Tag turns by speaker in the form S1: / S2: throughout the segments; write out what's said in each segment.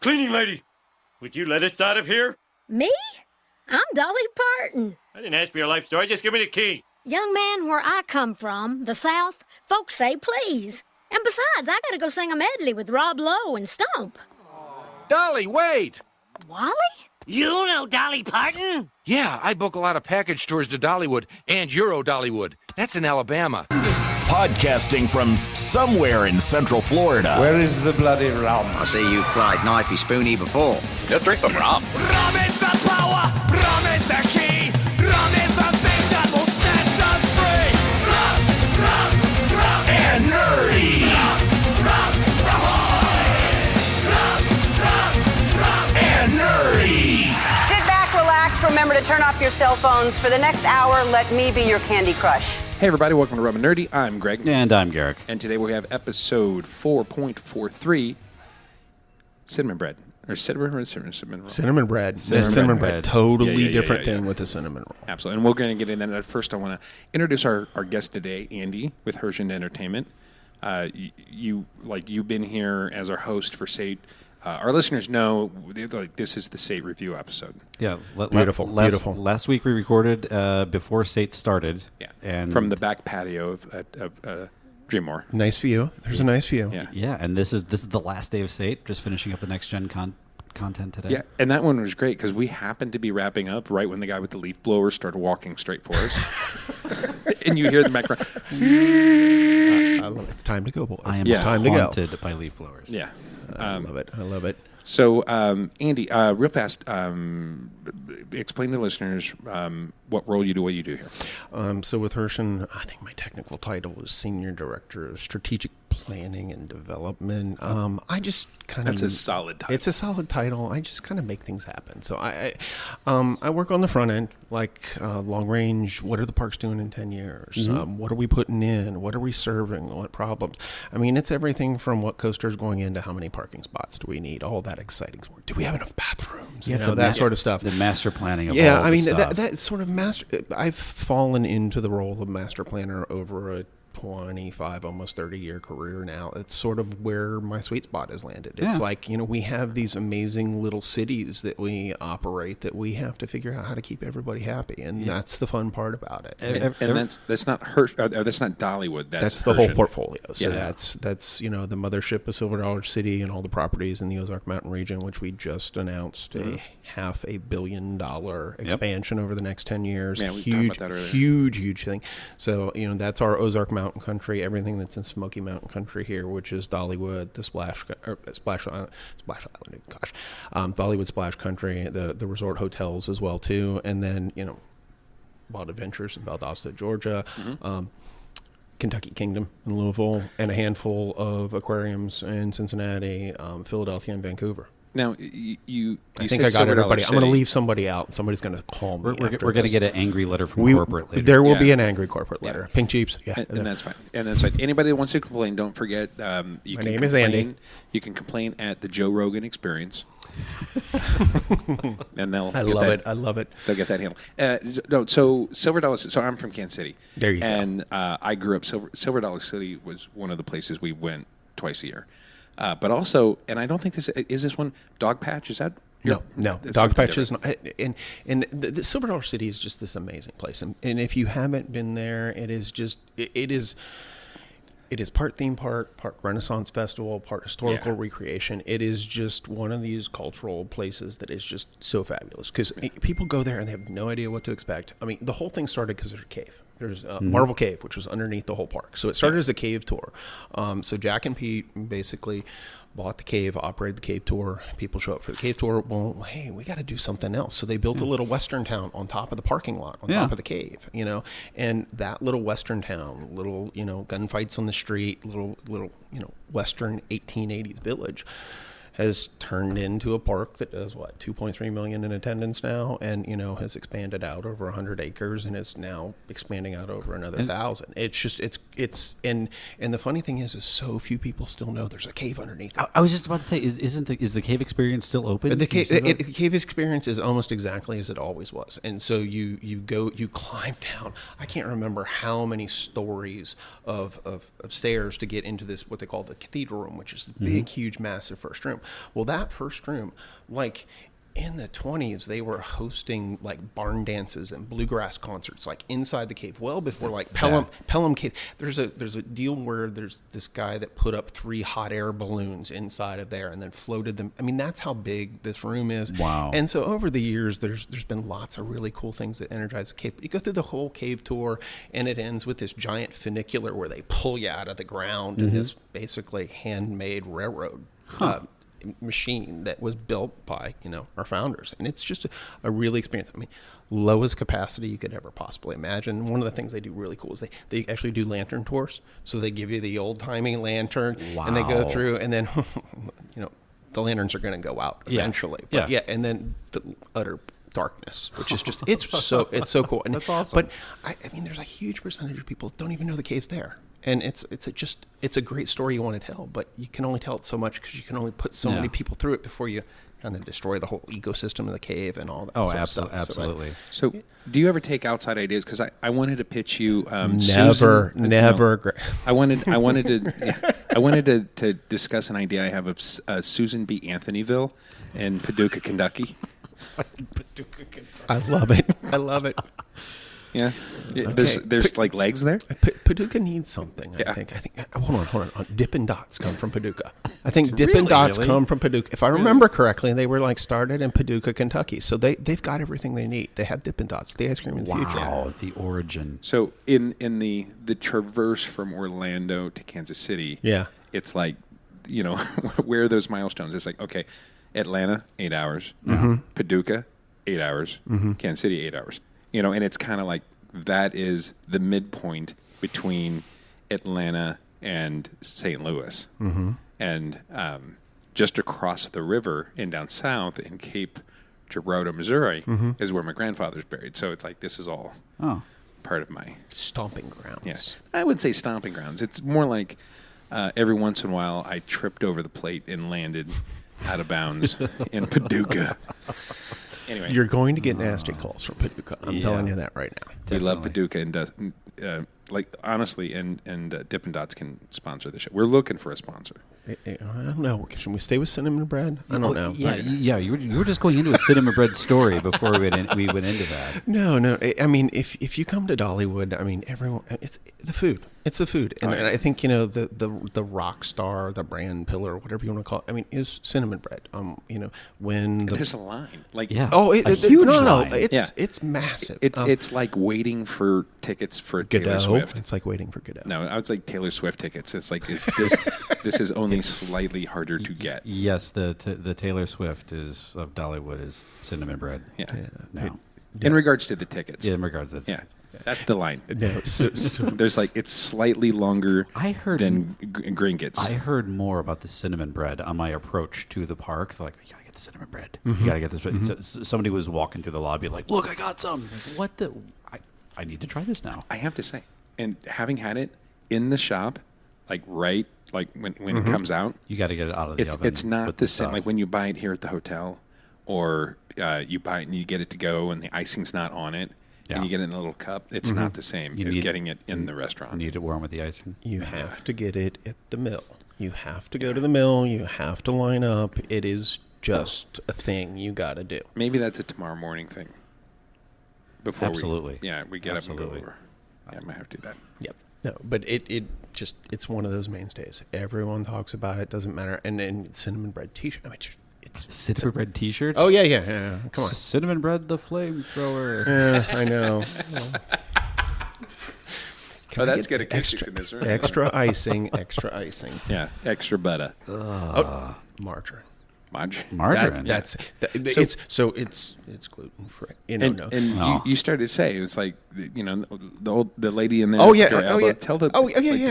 S1: Cleaning lady, would you let us out of here?
S2: Me? I'm Dolly Parton.
S1: I didn't ask for your life story. Just give me the key.
S2: Young man, where I come from, the South, folks say please. And besides, I gotta go sing a medley with Rob Lowe and Stump.
S3: Dolly, wait!
S2: Wally?
S4: You know Dolly Parton?
S3: Yeah, I book a lot of package tours to Dollywood and Euro Dollywood. That's in Alabama.
S5: Podcasting from somewhere in Central Florida.
S6: Where is the bloody rum?
S4: I see you've tried knifey spoony before.
S7: Let's drink some rum.
S3: Rum is the power! Rum is the key! Rum is the thing that will set us free! Rum, rum, rum!
S5: And nerdy.
S3: Rum, rum, rum!
S5: And nerdy.
S8: Sit back, relax. Remember to turn off your cell phones. For the next hour, let me be your Candy Crush.
S9: Hey everybody, welcome to Rum and Nerdy. I'm Greg.
S7: And I'm Garrick.
S9: And today we have episode 4.43, Cinnamon Bread. Or cinnamon bread.
S10: Cinnamon bread.
S9: Cinnamon
S10: bread. Totally
S9: Yeah.
S10: different thing with the cinnamon roll.
S9: Absolutely. And we're going to get in that. First, I want to introduce our guest today, Andy, with Herschend Entertainment. You've been here as our host for SATE. Our listeners know this is the SATE review episode.
S7: Yeah,
S10: Beautiful.
S7: Last week we recorded before SATE started.
S9: Yeah,
S7: and
S9: from the back patio of Dreammore.
S10: Nice view. There's a nice view.
S7: Yeah, and this is the last day of SATE. Just finishing up the next gen content today.
S9: Yeah, and that one was great because we happened to be wrapping up right when the guy with the leaf blower started walking straight for us, and you hear the background.
S10: I love it. It's time to go, boys.
S7: I am
S10: it's time to go.
S7: haunted by leaf blowers.
S9: Yeah.
S10: I love it.
S9: So, Andy, real fast, explain to listeners what role you do, what you do here.
S10: So with Herschend, I think my technical title was Senior Director of Strategic Planning and Development. I just kind of...
S9: That's a solid title.
S10: It's a solid title. I just kind of make things happen. So I work on the front end, like long range, what are the parks doing in 10 years?
S9: Mm-hmm.
S10: What are we putting in? What are we serving? What problems? I mean, it's everything from what coasters going in to how many parking spots do we need? All that exciting stuff. Do we have enough bathrooms? You know, that sort of stuff.
S7: The master planning of
S10: all
S7: I mean,
S10: that sort of I've fallen into the role of master planner over a 25, almost 30-year career now. It's sort of where my sweet spot has landed. It's like, we have these amazing little cities that we operate that we have to figure out how to keep everybody happy, and that's the fun part about it.
S9: And that's not that's not Dollywood.
S10: That's the
S9: Herschend.
S10: whole portfolio. So
S9: Yeah.
S10: that's the mothership of Silver Dollar City and all the properties in the Ozark Mountain region, which we just announced a $500 million expansion over the next 10 years.
S9: Yeah, we talked about that earlier.
S10: Huge thing. So that's our Ozark Mountain country, everything that's in Smoky Mountain country here, which is Dollywood, the Splash Island, Dollywood Splash Country, the resort hotels as well too, and then Wild Adventures in Valdosta, Georgia, Kentucky Kingdom in Louisville, and a handful of aquariums in Cincinnati, Philadelphia, and Vancouver.
S9: Now, you
S10: I think I got everybody. I'm going to leave somebody out. Somebody's going to call me.
S7: We're going to get an angry letter from corporate later.
S10: There will be an angry corporate letter. Pink Jeeps. Yeah.
S9: And that's fine. Anybody that wants to complain, don't forget. My
S10: name is Andy.
S9: You can complain at the Joe Rogan Experience. And they'll.
S10: I love it.
S9: They'll get that handle. So Silver Dollar. So I'm from Kansas City.
S10: There you go.
S9: And I grew up. Silver Dollar City was one of the places we went twice a year. But also, and I don't think this one Dog Patch. Is that
S10: no? Dog Patch is not. And the Silver Dollar City is just this amazing place. And if you haven't been there, it is just it is part theme park, part Renaissance Festival, part historical recreation. It is just one of these cultural places that is just so fabulous because people go there and they have no idea what to expect. I mean, the whole thing started because there's a cave. There's Marvel Cave, which was underneath the whole park. So it started as a cave tour. So Jack and Pete basically bought the cave, operated the cave tour. People show up for the cave tour. Well, hey, we got to do something else. So they built a little western town on top of the parking lot, on top of the cave, And that little western town, little, gunfights on the street, little, western 1880s village has turned into a park that does 2.3 million in attendance now, and has expanded out over 100 acres and is now expanding out over another 1,000. It's just it's and the funny thing is so few people still know there's a cave underneath it.
S7: I was just about to say, is the cave experience still open?
S10: The cave experience is almost exactly as it always was, and so you climb down. I can't remember how many stories of stairs to get into this what they call the cathedral room, which is the big, huge, massive first room. Well, that first room, like in the 20s, they were hosting like barn dances and bluegrass concerts like inside the cave, well before like Pelham Cave. There's a deal where there's this guy that put up 3 hot air balloons inside of there and then floated them. I mean, that's how big this room is.
S7: Wow.
S10: And so over the years, there's been lots of really cool things that energize the cave. But you go through the whole cave tour, and it ends with this giant funicular where they pull you out of the ground in this basically handmade railroad machine that was built by our founders, and it's just a really experience. I mean, lowest capacity you could ever possibly imagine. One of the things they do really cool is they actually do lantern tours, so they give you the old-timey lantern.
S7: Wow.
S10: And they go through, and then the lanterns are going to go out eventually. But and then the utter darkness, which is just it's so cool. And
S7: that's awesome.
S10: But I mean, there's a huge percentage of people that don't even know the cave's there. And it's a great story you want to tell, but you can only tell it so much because you can only put so many people through it before you kind of destroy the whole ecosystem of the cave and all that sort of stuff.
S7: Absolutely.
S9: So, do you ever take outside ideas? Because I wanted to pitch you.
S10: Never.
S9: No. I wanted to discuss an idea I have of Susan B. Anthonyville in Paducah, Kentucky.
S10: I love it.
S9: Yeah, there's like legs there.
S10: Paducah needs something.
S9: Yeah.
S10: I think. Hold on. Dippin' Dots come from Paducah. I think Dippin' Dots come from Paducah. If I remember correctly, they were like started in Paducah, Kentucky. So they've got everything they need. They have Dippin' Dots, the ice cream in the future.
S7: Wow, the origin.
S9: So in the traverse from Orlando to Kansas City, it's like where are those milestones? It's like, okay, Atlanta 8 hours, Paducah 8 hours, Kansas City 8 hours. And it's kind of like that is the midpoint between Atlanta and St. Louis. And just across the river and down south in Cape Girardeau, Missouri, is where my grandfather's buried. So it's like this is all part of my
S10: stomping grounds.
S9: Yes, I would say stomping grounds. It's more like every once in a while I tripped over the plate and landed out of bounds in Paducah. Anyway,
S10: you're going to get nasty calls from Paducah. I'm telling you that right now.
S9: We love Paducah, and honestly, and Dippin' Dots can sponsor the show. We're looking for a sponsor.
S10: I don't know. Should we stay with cinnamon bread? I don't know.
S7: Yeah. You were just going into a cinnamon bread story before we went into that.
S10: No. I mean, if you come to Dollywood, I mean, everyone. It's the food. It's the food, and I think the rock star, the brand pillar, whatever you want to call it. I mean, is cinnamon bread. When
S9: there's a line, like
S10: it's
S7: huge
S10: line.
S7: line.
S10: It's massive.
S9: It's like waiting for tickets for Taylor Swift.
S10: It's like waiting for Godot.
S9: No, I would like Taylor Swift tickets. It's like this is only slightly harder to get.
S7: Yes, the Taylor Swift of Dollywood is cinnamon bread.
S9: Yeah.
S7: No.
S9: In regards to the tickets.
S7: Yeah, in regards to the tickets.
S9: That's the line.
S10: No,
S9: there's like it's slightly longer than gringotts.
S7: I heard more about the cinnamon bread on my approach to the park. They're like, you gotta get the cinnamon bread. You gotta get this bread. So somebody was walking through the lobby like, look, I got some. Like, what the? I need to try this now.
S9: I have to say, and having had it in the shop, like when it comes out,
S7: you got to get it out of the oven.
S9: It's not the same. Like when you buy it here at the hotel, or you buy it and you get it to go, and the icing's not on it. And you get it in a little cup. It's not the same as getting it in the restaurant.
S7: You need it warm with the icing.
S10: You have to get it at the mill. You have to go to the mill. You have to line up. It is just a thing you got to do.
S9: Maybe that's a tomorrow morning thing. Before we get up and go over. Yeah, I might have to do that.
S10: Yep. No, but it's one of those mainstays. Everyone talks about it. Doesn't matter. And then cinnamon bread T-shirt. I mean, it's
S7: cinnamon bread T-shirts.
S10: Oh yeah. Come on,
S7: cinnamon bread the flamethrower.
S10: Yeah, I know.
S9: That's good acoustics in this room.
S10: Extra icing.
S9: Yeah, extra butter.
S10: Margarine.
S9: Margarine.
S10: It's gluten free.
S9: You started to say it was like the lady in there.
S10: Oh yeah.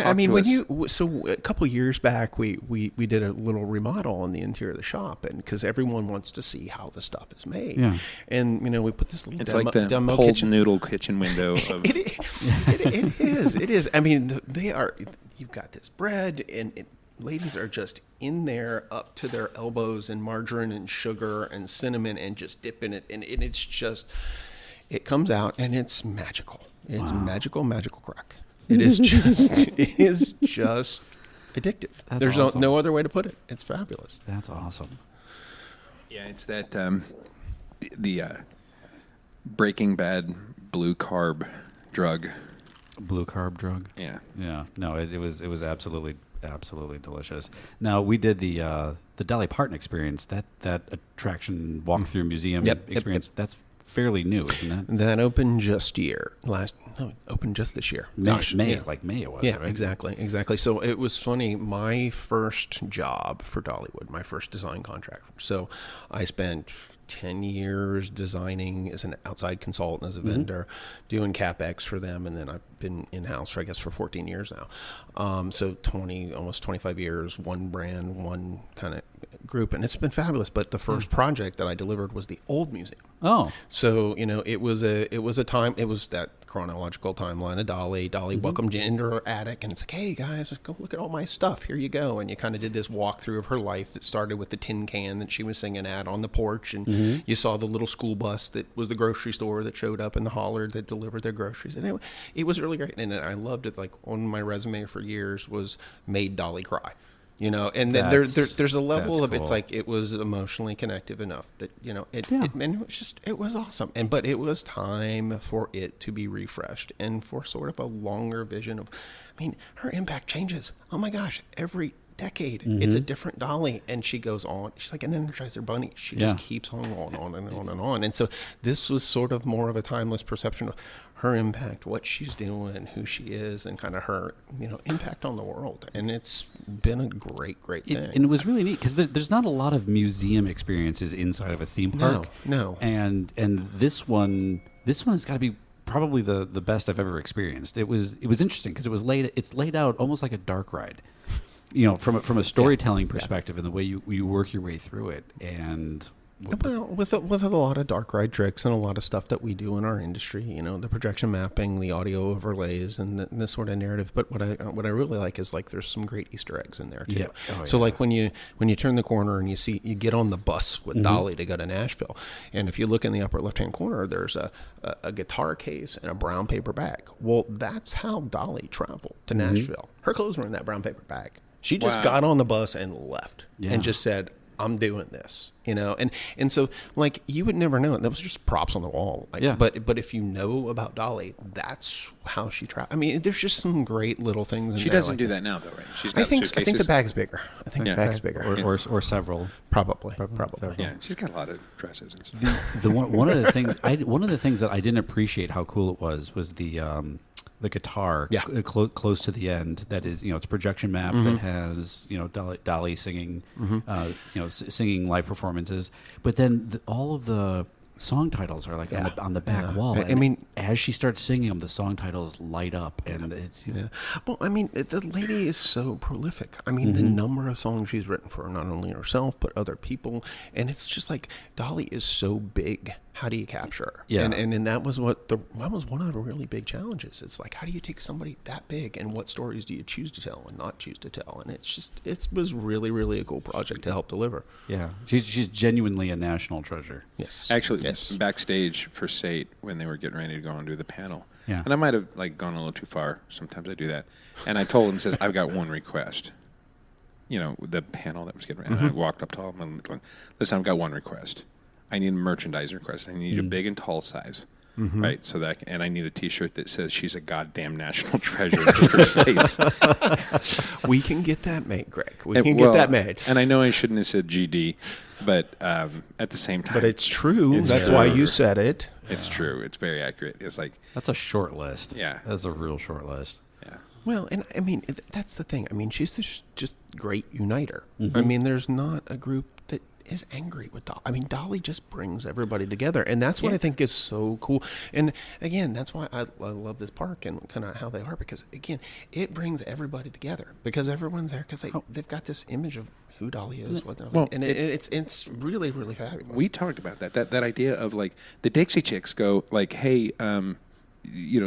S10: I mean, a couple years back we did a little remodel on the interior of the shop, and because everyone wants to see how the stuff is made. Yeah. And we put this little
S9: like the pulled noodle kitchen window. Of
S10: It is. I mean, you've got this bread and. Ladies are just in there up to their elbows in margarine and sugar and cinnamon and just dipping it. And it's just, it comes out and it's magical. It's magical crack. It is just addictive.
S7: That's
S10: There's
S7: awesome.
S10: no other way to put it. It's fabulous.
S7: That's awesome.
S9: Yeah, it's that the Breaking Bad blue carb drug.
S7: Blue carb drug.
S9: Yeah.
S7: Yeah. No, it was absolutely delicious. Now we did the Dolly Parton experience. That attraction walkthrough museum experience. That's fairly new, isn't it?
S10: That opened just opened just this year.
S7: May
S10: Yeah.
S7: like May it was.
S10: Yeah,
S7: right?
S10: exactly. So it was funny. My first job for Dollywood, my first design contract. So I spent 10 years designing as an outside consultant, as a vendor, doing CapEx for them, and then I've been in-house for, I guess, for 14 years now. So almost 25 years, one brand, one kind of group, and it's been fabulous. But the first project that I delivered was the old museum.
S7: Oh,
S10: So it was that chronological timeline of Dolly. Dolly welcomed you into her attic, and it's like, hey guys, let's go look at all my stuff. Here you go. And you kind of did this walkthrough of her life that started with the tin can that she was singing at on the porch, and you saw the little school bus that was the grocery store that showed up in the holler that delivered their groceries, and it was really great, and I loved it. Like on my resume for years was made Dolly cry. And then there's a level of
S7: cool.
S10: it's like it was emotionally connective enough that it was awesome, but it was time for it to be refreshed and for sort of a longer vision of, her impact changes. Oh my gosh, every decade it's a different Dolly, and she goes on. She's like an Energizer bunny. She just keeps on and on and on and on. And so this was sort of more of a timeless perception of her impact, what she's doing, who she is, and kind of her, impact on the world. And it's been a great thing.
S7: And it was really neat because there's not a lot of museum experiences inside of a theme park.
S10: No.
S7: And this one has got to be probably the best I've ever experienced. It was interesting because it's laid out almost like a dark ride. From a storytelling perspective, and the way you work your way through it, and
S10: with a lot of dark ride tricks and a lot of stuff that we do in our industry, the projection mapping, the audio overlays, and this sort of narrative. But what I really like is like there's some great Easter eggs in there too.
S7: Yeah.
S10: So like when you turn the corner and you get on the bus with Dolly to go to Nashville, and if you look in the upper left hand corner, there's a guitar case and a brown paper bag. Well, that's how Dolly traveled to Nashville. Her clothes were in that brown paper bag. She just got on the bus and left and just said, I'm doing this, and so like you would never know it. That was just props on the wall. But if you know about Dolly, that's how she travels. There's just some great little things in
S9: She
S10: there
S9: doesn't
S10: like
S9: do that now, though, right? She's got
S10: I think
S9: suitcases.
S10: the bag's bigger. I think the bag's bigger.
S7: or several.
S10: Probably.
S9: Yeah, she's got a lot of dresses and stuff.
S7: One of the things that I didn't appreciate how cool it was the guitar close to the end. That is, it's a projection map that has Dolly singing, singing live performances. But then all of the song titles are like on the back wall. And as she starts singing them, the song titles light up, and it's
S10: Well, the lady is so prolific. The number of songs she's written for not only herself but other people, and it's just like Dolly is so big. How do you capture her?
S7: Yeah.
S10: And that was one of the really big challenges. It's like, how do you take somebody that big, and what stories do you choose to tell and not choose to tell? And it was really, really a cool project to help deliver.
S7: Yeah, she's genuinely a national treasure.
S10: Yes.
S9: Actually, backstage for SATE when they were getting ready to go and do the panel, and I might have gone a little too far. Sometimes I do that. And I told him, I've got one request. The panel that was getting ready. And I walked up to him and going, listen, I've got one request. I need a merchandise request. I need a big and tall size, right? So that, and I need a T-shirt that says she's a goddamn national treasure, just her face.
S10: We can get that made, Greg. We can get that made.
S9: And I know I shouldn't have said GD, but at the same time,
S10: but it's true. That's why you said it.
S9: It's true. It's very accurate. It's like
S7: That's a short list.
S9: Yeah,
S7: that's a real short list.
S9: Yeah.
S10: Well, and that's the thing. She's just great uniter. There's not a group that is angry with Dolly. Dolly just brings everybody together, and that's what I think is so cool. And again, that's why I love this park and kind of how they are, because again, it brings everybody together because everyone's there because they've got this image of who Dolly is, and it's really, really fabulous.
S9: We talked about that idea of like the Dixie Chicks go like, hey,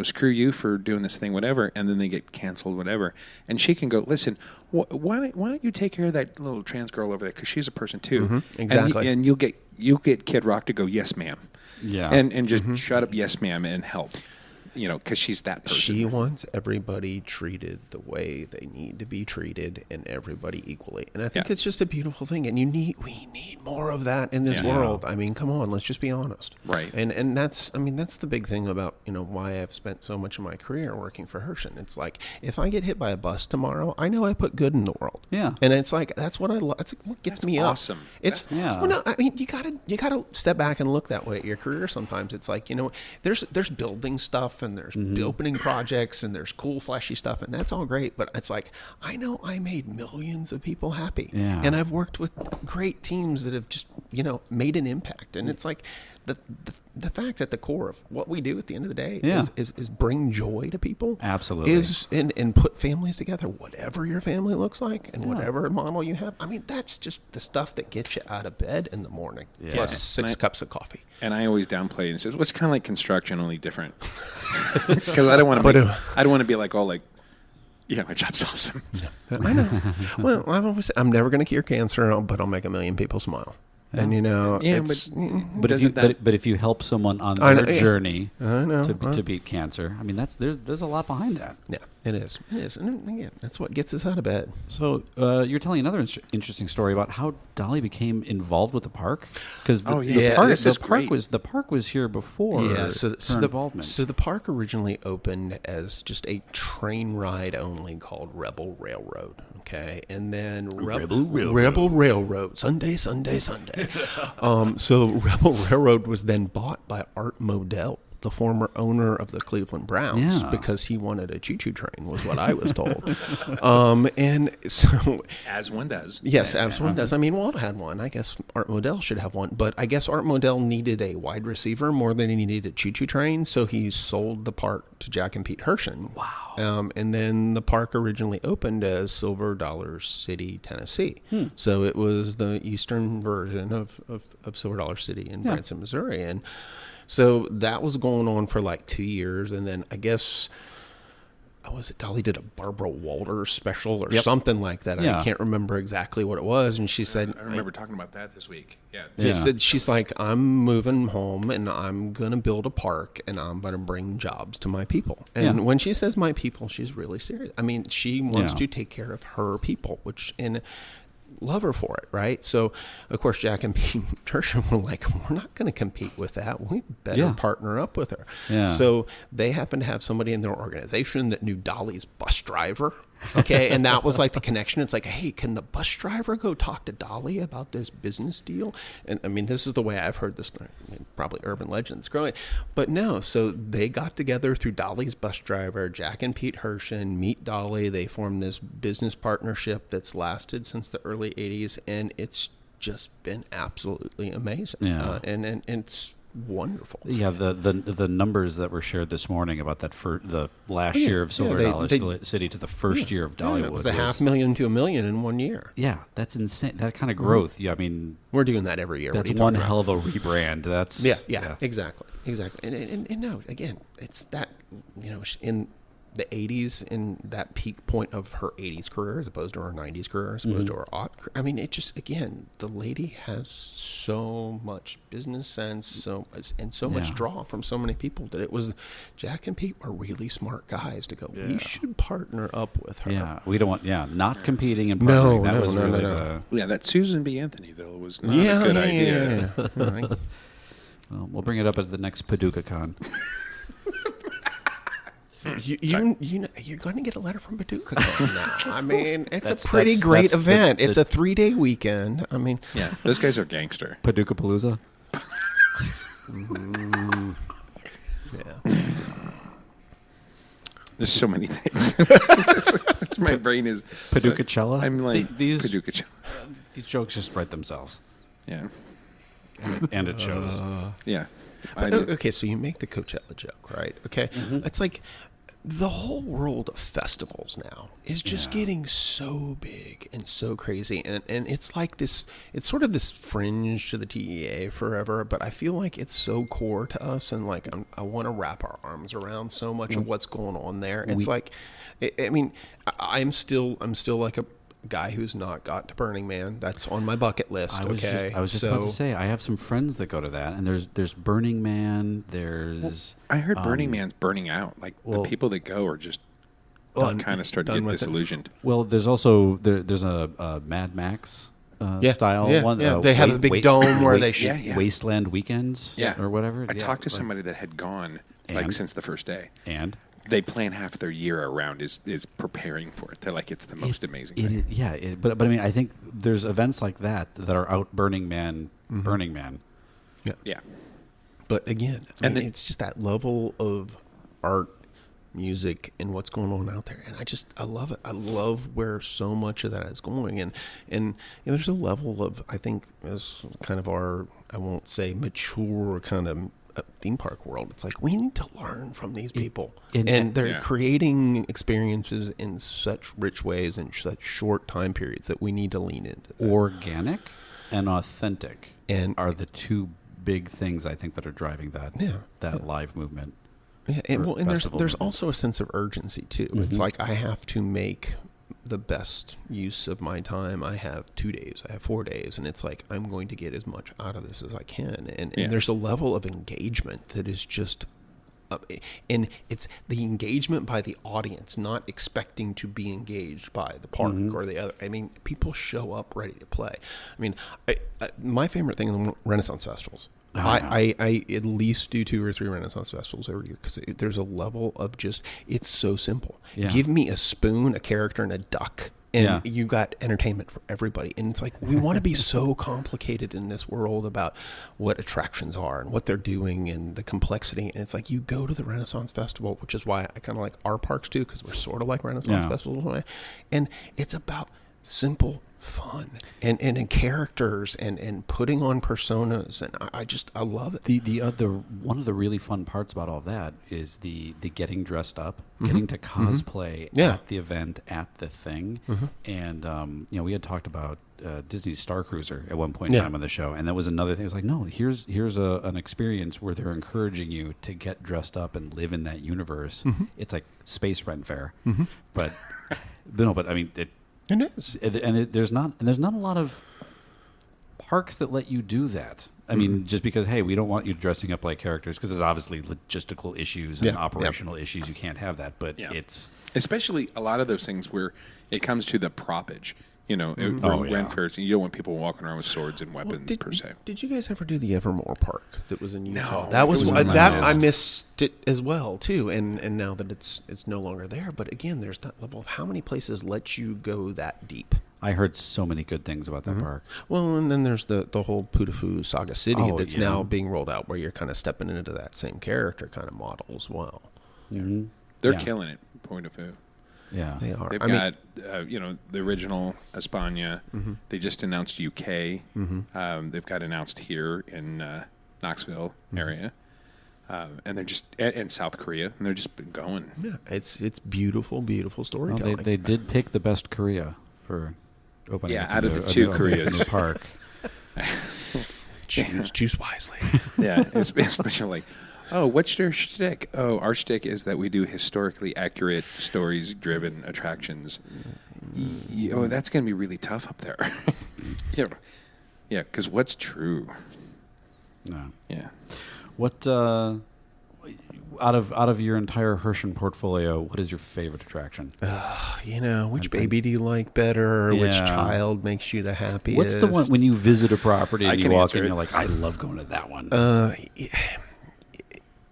S9: screw you for doing this thing, whatever, and then they get canceled, whatever. And she can go, listen, why don't you take care of that little trans girl over there, because she's a person too.
S10: Exactly.
S9: And you'll get Kid Rock to go, yes, ma'am.
S7: Yeah.
S9: And just shut up, yes, ma'am, and help. because she's that person.
S10: She wants everybody treated the way they need to be treated, and everybody equally. And I think it's just a beautiful thing. And we need more of that in this world. I mean, come on, let's just be honest.
S9: Right.
S10: And that's the big thing about, why I've spent so much of my career working for Herschend. It's like, if I get hit by a bus tomorrow, I know I put good in the world.
S7: Yeah.
S10: And it's like, that's what I love. That's what gets me
S9: awesome.
S10: up. It's
S7: awesome.
S10: well, no, I mean, you gotta step back and look that way at your career. Sometimes it's like, there's building stuff, and there's opening projects, and there's cool flashy stuff, and that's all great. But it's like, I know I made millions of people happy, and I've worked with great teams that have just made an impact. And it's like the fact at the core of what we do at the end of the day is bring joy to people.
S7: Absolutely.
S10: And put families together, whatever your family looks like, and whatever model you have. I mean, that's just the stuff that gets you out of bed in the morning.
S7: Yeah.
S10: Plus 6 cups of coffee.
S9: And I always downplay and say, well, it's kind of like construction, only different. Because I don't want to be like all like, yeah, my job's awesome.
S10: I know. Well, I'm never going to cure cancer, but I'll make 1 million people smile.
S7: Yeah.
S10: And
S7: but if you help someone on their journey to beat cancer, I mean, there's a lot behind that.
S10: Yeah, it is. And again, that's what gets us out of bed.
S7: So you're telling another interesting story about how Dolly became involved with the park, because the park was here before her involvement.
S10: So the park originally opened as just a train ride only called Rebel Railroad. Okay, and then Rebel Railroad, Sunday. So Rebel Railroad was then bought by Art Modell, the former owner of the Cleveland Browns, because he wanted a choo-choo train, was what I was told. And so,
S9: as one does.
S10: Yes, as one does. I mean, Walt had one. I guess Art Modell should have one. But I guess Art Modell needed a wide receiver more than he needed a choo-choo train, so he sold the park to Jack and Pete Herschend.
S7: Wow.
S10: And then the park originally opened as Silver Dollar City, Tennessee. So it was the eastern version of Silver Dollar City in Branson, Missouri. And so that was going on for like 2 years, and then I guess Dolly did a Barbara Walters special or something like that. I can't remember exactly what it was, and she said,
S9: I remember talking about that this week. Yeah.
S10: She's like, I'm moving home, and I'm gonna build a park, and I'm gonna bring jobs to my people. And when she says my people, she's really serious. I mean, she wants to take care of her people, love her for it, right? So, of course, Jack and Pete Herschend were like, we're not going to compete with that. We better partner up with her.
S7: Yeah.
S10: So they happened to have somebody in their organization that knew Dolly's bus driver. Okay, and that was like the connection. It's like, hey, can the bus driver go talk to Dolly about this business deal? And I mean, this is the way I've heard this, probably urban legends growing. But no, so they got together through Dolly's bus driver, Jack and Pete Herschend, meet Dolly. They formed this business partnership that's lasted since the early 80s, and it's just been absolutely amazing.
S7: Yeah.
S10: And it's wonderful.
S7: Yeah, the numbers that were shared this morning about that for the last year of Silver Dollar City to the first year of Dollywood,
S10: it was $500,000 to $1 million in 1 year.
S7: Yeah, that's insane. That kind of growth. Yeah, I mean,
S10: we're doing that every year.
S7: That's one hell of a rebrand. That's
S10: exactly. And no, again, it's that in the 80s, in that peak point of her 80s career as opposed to her 90s career, as opposed to her aught career. I mean, it just, again, the lady has so much business sense, so much draw from so many people that it was, Jack and Pete were really smart guys to go, we should partner up with her.
S7: Yeah, we don't want, not competing and partnering.
S10: No.
S9: That Susan B. Anthonyville was not a good idea.
S10: Yeah.
S7: Well, we'll bring it up at the next Paducah Con.
S10: You're going to get a letter from Paducah now. I mean, it's a pretty great event. It's a 3-day weekend. I mean,
S9: those guys are gangster.
S7: Paducah Palooza.
S9: There's so many things. My brain is
S7: Paducah-chella.
S9: I'm like
S7: these
S9: Paducah-chella.
S7: These jokes just write themselves.
S9: Yeah,
S7: and it shows.
S9: Yeah.
S10: Okay, so you make the Coachella joke, right? Okay, it's like the whole world of festivals now is just getting so big and so crazy, and it's like this. It's sort of this fringe to the TEA forever, but I feel like it's so core to us, and like I want to wrap our arms around so much of what's going on there. It's like, I mean, I'm still like guy who's not got to Burning Man. That's on my bucket list.
S7: I was just about to say, I have some friends that go to that, and there's Burning Man. There's
S9: I heard Burning Man's burning out. Like the people that go are just kind of start to get disillusioned.
S7: Well, there's also there's a Mad Max style one.
S10: Yeah, they have a big dome where they shoot.
S7: Wasteland Weekends, or whatever.
S9: I talked to somebody that had gone since the first day,
S7: and
S9: they plan half their year around is preparing for it. They're like, it's the most amazing thing.
S7: But I mean, I think there's events like that are out Burning Man.
S9: Yeah.
S10: But again, it's just that level of art, music, and what's going on out there, and I love it. I love where so much of that is going, and there's a level of, I think, as kind of our, I won't say mature kind of theme park world. It's like we need to learn from these people, and they're creating experiences in such rich ways in such short time periods that we need to lean into that.
S7: Organic and authentic are the two big things I think that are driving that live movement.
S10: Yeah, and there's also a sense of urgency too. Mm-hmm. It's like I have to make the best use of my time. I have 2 days, I have 4 days, and it's like I'm going to get as much out of this as I can. And there's a level of engagement that is just, and it's the engagement by the audience, not expecting to be engaged by the park or the other. I mean, people show up ready to play. I mean, my favorite thing in the Renaissance festivals. I at least do 2 or 3 Renaissance festivals every year because there's a level of just, it's so simple.
S7: Yeah.
S10: Give me a spoon, a character, and a duck, and you got entertainment for everybody. And it's like, we want to be so complicated in this world about what attractions are and what they're doing and the complexity. And it's like, you go to the Renaissance Festival, which is why I kind of like our parks too, because we're sort of like Renaissance Festivals. And it's about simple fun and characters and putting on personas, and I love it.
S7: The other one of the really fun parts about all that is the getting dressed up, getting to cosplay at the event, at the thing, and we had talked about Disney's Star Cruiser at one point in time on the show, and that was another thing. It's like, no, here's an experience where they're encouraging you to get dressed up and live in that universe. It's like space rent fair, but I mean it.
S10: It is,
S7: and there's not a lot of parks that let you do that. I mean, just because, hey, we don't want you dressing up like characters, because there's obviously logistical issues and operational issues. You can't have that, but it's
S9: especially a lot of those things where it comes to the propage. Rent fairs, you don't want people walking around with swords and weapons per se.
S10: Did you guys ever do the Evermore Park that was in Utah?
S9: No,
S10: that was I missed it as well too, and now that it's no longer there. But again, there's that level of how many places let you go that deep.
S7: I heard so many good things about that park.
S10: Well, and then there's the whole Putafu Saga City that's now being rolled out, where you're kind of stepping into that same character kind of model as well.
S9: They're killing it. Putafu.
S10: Yeah, they are.
S9: They've got the original España. They just announced UK. They've got announced here in Knoxville area, and they're just in South Korea, and they're just been going.
S10: Yeah, it's beautiful, beautiful storytelling.
S7: Well, they did pick the best Korea for opening.
S9: Yeah, out of the 2 Koreas,
S7: new park.
S10: choose wisely.
S9: Yeah, especially like. Oh, what's your shtick? Oh, our shtick is that we do historically accurate, stories-driven attractions. That's going to be really tough up there. Because what's true?
S7: No.
S9: Yeah.
S7: What out of your entire Herschend portfolio, what is your favorite attraction?
S10: Which baby do you like better? Which child makes you the happiest?
S7: What's the one when you visit a property and you walk in and you're like, I love going to that one?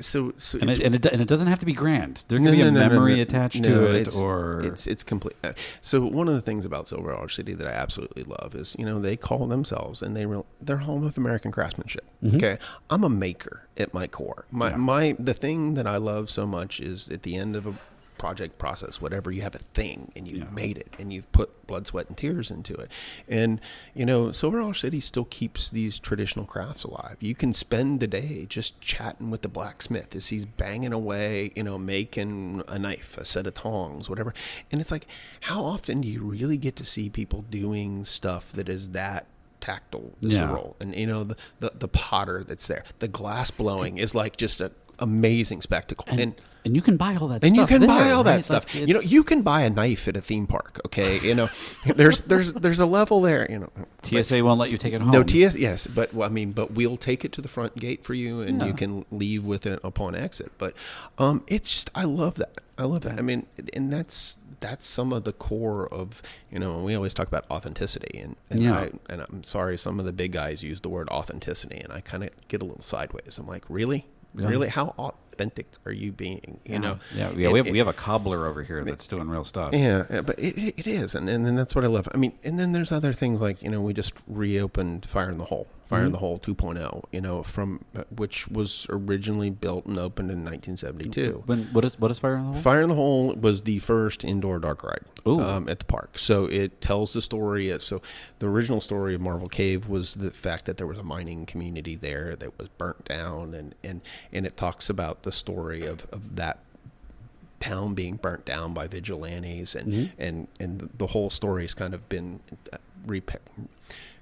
S10: So
S7: it doesn't have to be grand. There can be a memory attached to it, or
S10: it's complete. So one of the things about Silver Dollar City that I absolutely love is they call themselves and they're home of American craftsmanship. Okay, I'm a maker at my core. The thing that I love so much is at the end of a project process, whatever, you have a thing and you've made it and you've put blood, sweat, and tears into it. And Silver Dollar City still keeps these traditional crafts alive. You can spend the day just chatting with the blacksmith as he's banging away, making a knife, a set of tongs, whatever. And it's like, how often do you really get to see people doing stuff that is that tactile, visceral? And the potter that's there, the glass blowing is like just a amazing spectacle.
S7: And And you can buy all that
S10: and
S7: stuff.
S10: you can
S7: there,
S10: buy all that
S7: right?
S10: stuff.
S7: Like,
S10: You know, you can buy a knife at a theme park. Okay, you know, there's a level there. You know,
S7: TSA won't let you take it home.
S10: no yes, but well, I mean, but we'll take it to the front gate for you, and you can leave with it upon exit. But it's just I love that. I love that. I mean, and that's some of the core of, you know, we always talk about authenticity, and I'm sorry, some of the big guys use the word authenticity, and I kind of get a little sideways. I'm like, really, how authentic are you being? You know?
S7: Yeah. We have a cobbler over here that's doing real stuff.
S10: Yeah, but it is, and then that's what I love. I mean, and then there's other things like, you know, we just reopened Fire in the Hole. Fire in the Hole 2.0, you know, from which was originally built and opened in 1972.
S7: What is Fire in the Hole?
S10: Fire in the Hole was the first indoor dark ride at the park. So it tells the story. So the original story of Marvel Cave was the fact that there was a mining community there that was burnt down, and it talks about the story of that town being burnt down by vigilantes, and the whole story has kind of been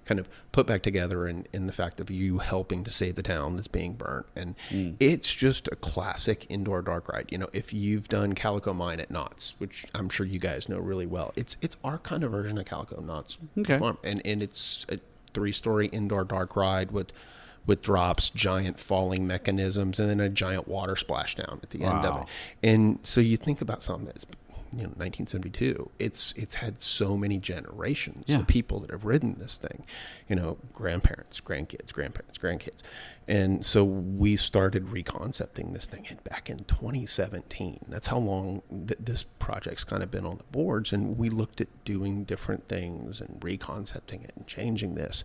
S10: kind of put back together in the fact of you helping to save the town that's being burnt. And it's just a classic indoor dark ride. You know, if you've done Calico Mine at Knott's, which I'm sure you guys know really well, it's our kind of version of Calico Knott's Farm. And it's a 3-story indoor dark ride with drops, giant falling mechanisms, and then a giant water splashdown at the end of it. And so you think about something that's, you know, 1972. It's had so many generations of people that have ridden this thing. You know, grandparents, grandkids, and so we started reconcepting this thing back in 2017. That's how long this project's kind of been on the boards, and we looked at doing different things and reconcepting it and changing this.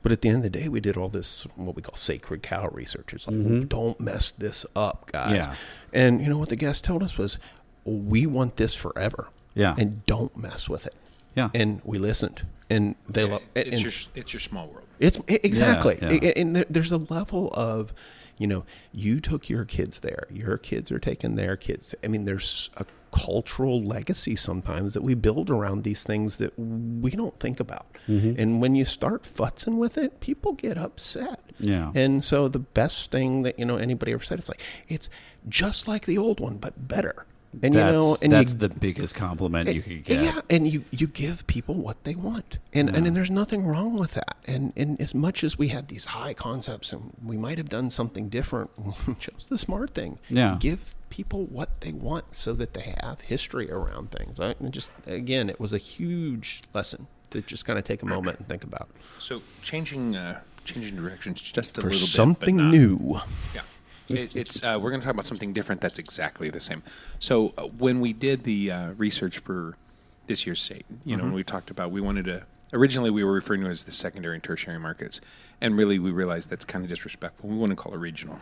S10: But at the end of the day, we did all this, what we call sacred cow research. It's like, don't mess this up, guys. Yeah. And you know what the guest told us was, we want this forever. Yeah. And don't mess with it. Yeah. And we listened, and they love it.
S9: It's your small world.
S10: It's exactly. Yeah. And there's a level of, you know, you took your kids there. Your kids are taking their kids. I mean, there's a cultural legacy sometimes that we build around these things that we don't think about. And when you start futzing with it, people get upset. Yeah. And so the best thing that, you know, anybody ever said, it's like, it's just like the old one, but better. And
S7: that's the biggest compliment you could get.
S10: Yeah, and you give people what they want, and there's nothing wrong with that. And as much as we had these high concepts, and we might have done something different, we chose the smart thing. Yeah, give people what they want so that they have history around things. Right? And just again, it was a huge lesson to just kind of take a moment and think about.
S9: So changing directions just a little bit,
S10: something new.
S9: Yeah. It's we're going to talk about something different that's exactly the same. So when we did the research for this year's SATE, you know, when we talked about, we wanted to, originally we were referring to it as the secondary and tertiary markets, and really we realized that's kind of disrespectful. We want to call it regional.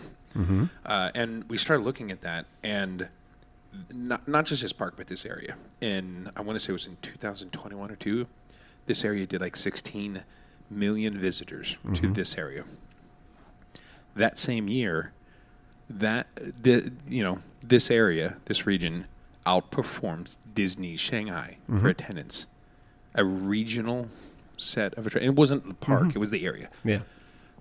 S9: And we started looking at that, and not just this park, but this area. And I want to say it was in 2021 or 2, this area did like 16 million visitors to this area. That same year, this area, this region, outperforms Disney Shanghai for attendance. A regional set of it wasn't the park; it was the area. Yeah,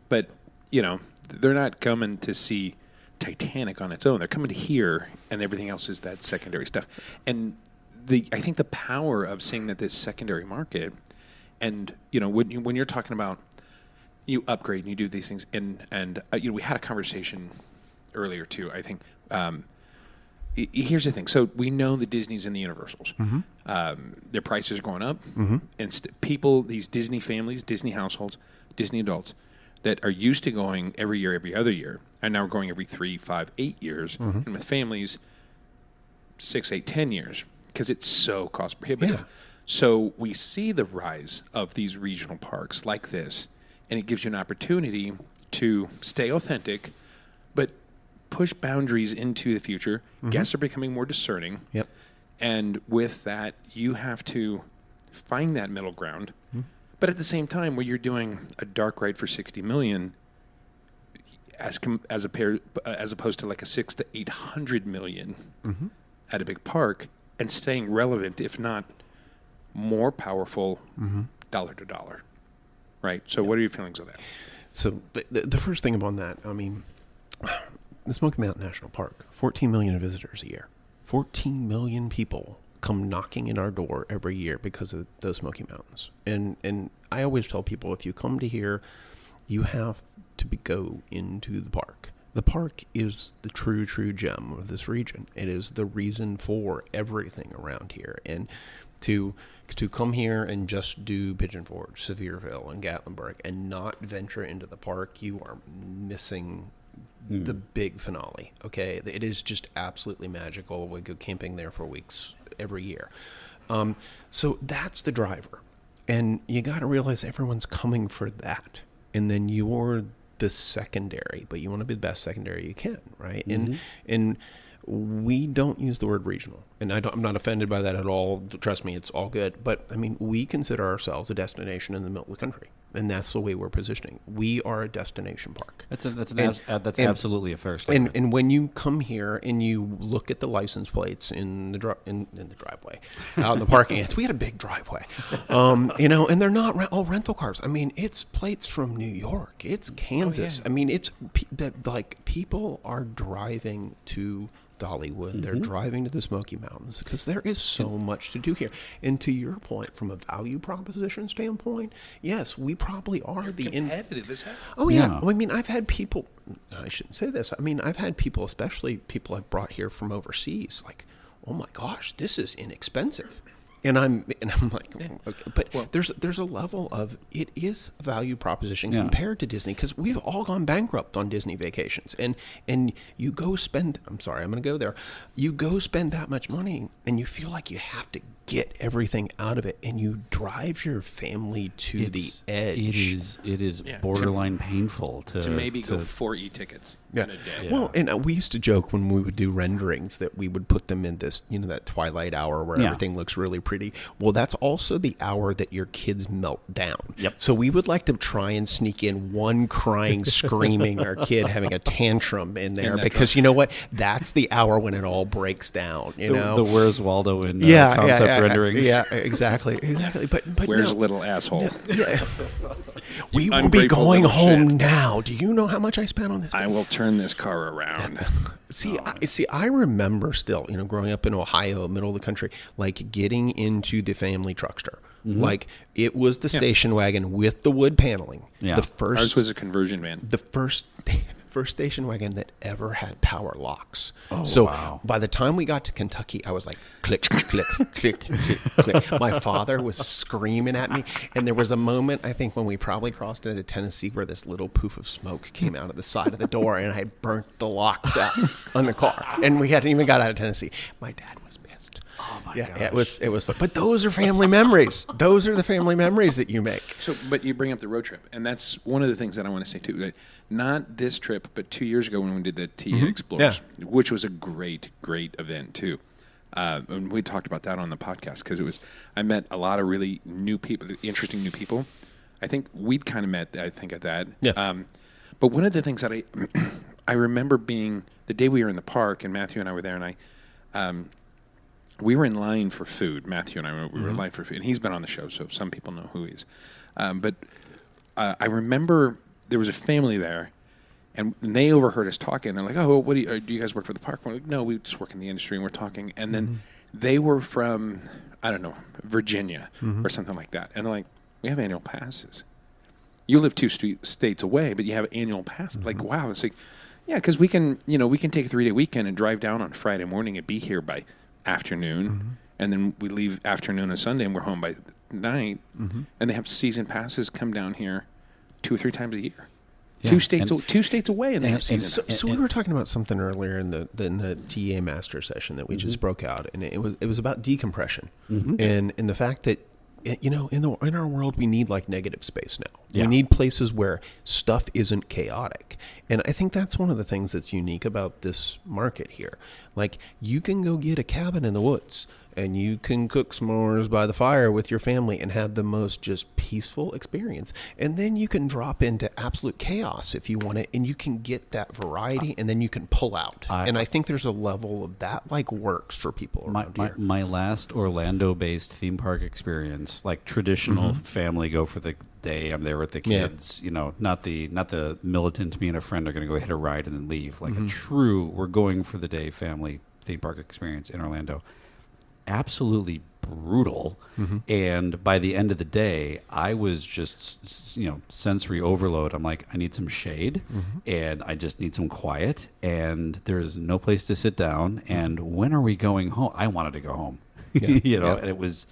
S9: but you know, they're not coming to see Titanic on its own. They're coming to here, and everything else is that secondary stuff. And I think the power of seeing that this secondary market, and you know, when you're talking about you upgrade and you do these things, and you know, we had a conversation earlier too, I think. Here's the thing. So we know the Disneys and the Universals. Their prices are going up. And people, these Disney families, Disney households, Disney adults that are used to going every year, every other year, and now we're going every 3, 5, 8 years. And with families, 6, 8, 10 years, because it's so cost prohibitive. Yeah. So we see the rise of these regional parks like this, and it gives you an opportunity to stay authentic, but push boundaries into the future. Guests are becoming more discerning. Yep. And with that, you have to find that middle ground. But at the same time, where you're doing a dark ride for $60 million, as opposed to like a $600 to $800 million at a big park, and staying relevant, if not more powerful, dollar to dollar. Right. So, what are your feelings on that?
S10: So, but the first thing about that, I mean, the Smoky Mountain National Park, 14 million visitors a year. 14 million people come knocking in our door every year because of those Smoky Mountains. And I always tell people, if you come to here, you have to go into the park. The park is the true gem of this region. It is the reason for everything around here. And to come here and just do Pigeon Forge, Sevierville, and Gatlinburg and not venture into the park, you are missing the big finale. Okay, it is just absolutely magical. We go camping there for weeks every year. So that's the driver, and you got to realize everyone's coming for that, and then you're the secondary, but you want to be the best secondary you can, right? And we don't use the word regional, and I'm not offended by that at all. Trust me, it's all good. But I mean, we consider ourselves a destination in the middle of the country, and that's the way we're positioning. We are a destination park.
S7: That's absolutely a fair statement.
S10: And when you come here and you look at the license plates in the driveway, out in the parking lot, we had a big driveway, and they're not all rental cars. I mean, it's plates from New York, it's Kansas. I mean, it's like people are driving to Dollywood, they're driving to the Smoky Mountains because there is so much to do here. And to your point, from a value proposition standpoint, yes, we probably are the
S9: competitive as hell.
S10: Oh yeah. Well, I mean, I've had people. I shouldn't say this. I mean, I've had people, especially people I've brought here from overseas, like, oh my gosh, this is inexpensive. And I'm like, okay. But there's a level of, it is a value proposition compared to Disney, because we've all gone bankrupt on Disney vacations, and you go spend. I'm sorry, I'm going to go there. You go spend that much money, and you feel like you have to get everything out of it, and you drive your family to the edge.
S7: It is borderline painful to
S9: maybe go 4 e-tickets in a day.
S10: Yeah. Well, and we used to joke when we would do renderings that we would put them in this, that twilight hour where everything looks really pretty. Well, that's also the hour that your kids melt down.
S7: Yep.
S10: So we would like to try and sneak in one crying, screaming, or kid having a tantrum in there, because you know what? That's the hour when it all breaks down.
S7: The Where's Waldo in concept renderings.
S10: Yeah, exactly. But
S9: where's little asshole?
S10: Yeah. We will be going home now. Do you know how much I spent on this?
S9: I will turn this car around.
S10: I remember still, growing up in Ohio, middle of the country, like getting into the family truckster. Like it was the station wagon with the wood paneling.
S7: Yeah.
S9: Ours was a conversion van.
S10: The first station wagon that ever had power locks. So by the time we got to Kentucky, I was like, click, click, click, click, click. My father was screaming at me. And there was a moment, I think, when we probably crossed into Tennessee where this little poof of smoke came out of the side of the door, and I burnt the locks out on the car. And we hadn't even got out of Tennessee. My dad was pissed.
S7: Oh my gosh.
S10: It was fun. But those are family memories. Those are the family memories that you make.
S9: But you bring up the road trip, and that's one of the things that I want to say too. That not this trip, but 2 years ago when we did the T8 Explorers, which was a great event too. And we talked about that on the podcast because I met a lot of really new people, interesting new people. I think we'd kind of met, at that.
S10: Yeah.
S9: But one of the things that I remember being the day we were in the park, and Matthew and I were there, and we were in line for food. Matthew and I we were in line for food, and he's been on the show, so some people know who he is. But I remember there was a family there, and they overheard us talking. They're like, "Oh, what do you guys work for the park?" We're like, "No, we just work in the industry, and we're talking." And then they were from, I don't know, Virginia or something like that, and they're like, "We have annual passes. You live 2 states away, but you have annual passes." Like, wow, it's like, yeah, because we can take a 3-day weekend and drive down on Friday morning and be here by afternoon, and then we leave afternoon on Sunday and we're home by night. And they have season passes come down here 2 or 3 times a year. Yeah. 2 states away, and they have season.
S10: So we were talking about something earlier in the TA master session that we just broke out, and it was about decompression, and the fact that in our world we need like negative space now. Yeah. We need places where stuff isn't chaotic, and I think that's one of the things that's unique about this market here. Like, you can go get a cabin in the woods and you can cook s'mores by the fire with your family and have the most just peaceful experience. And then you can drop into absolute chaos if you want it, and you can get that variety, and then you can pull out. And I think there's a level of that like works for people around here.
S7: My last Orlando-based theme park experience, like traditional family go for the day, I'm there with the kids, not the militant me and a friend are going to go hit a ride and then leave, like a true we're going for the day family theme park experience in Orlando. Absolutely brutal. And by the end of the day, I was just sensory overload. I'm like, I need some shade and I just need some quiet, and there's no place to sit down, and when are we going home? I wanted to go home. And it was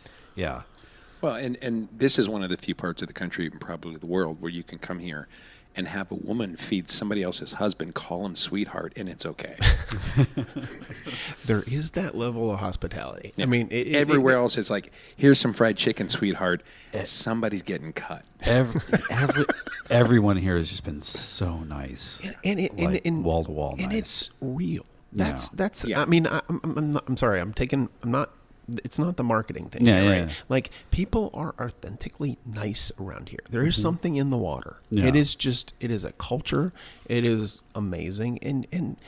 S9: Well, and this is one of the few parts of the country, and probably the world, where you can come here and have a woman feed somebody else's husband, call him sweetheart, and it's okay.
S10: There is that level of hospitality.
S9: Yeah.
S10: I mean,
S9: everywhere else, it's like, here's some fried chicken, sweetheart. Somebody's getting cut.
S7: Everyone here has just been so nice, and wall to wall,
S10: and
S7: nice.
S10: It's real. That's. I mean, I'm sorry. I'm not. It's not the marketing thing, right? Yeah. Like, people are authentically nice around here. There is something in the water. Yeah. It is a culture. It is amazing, and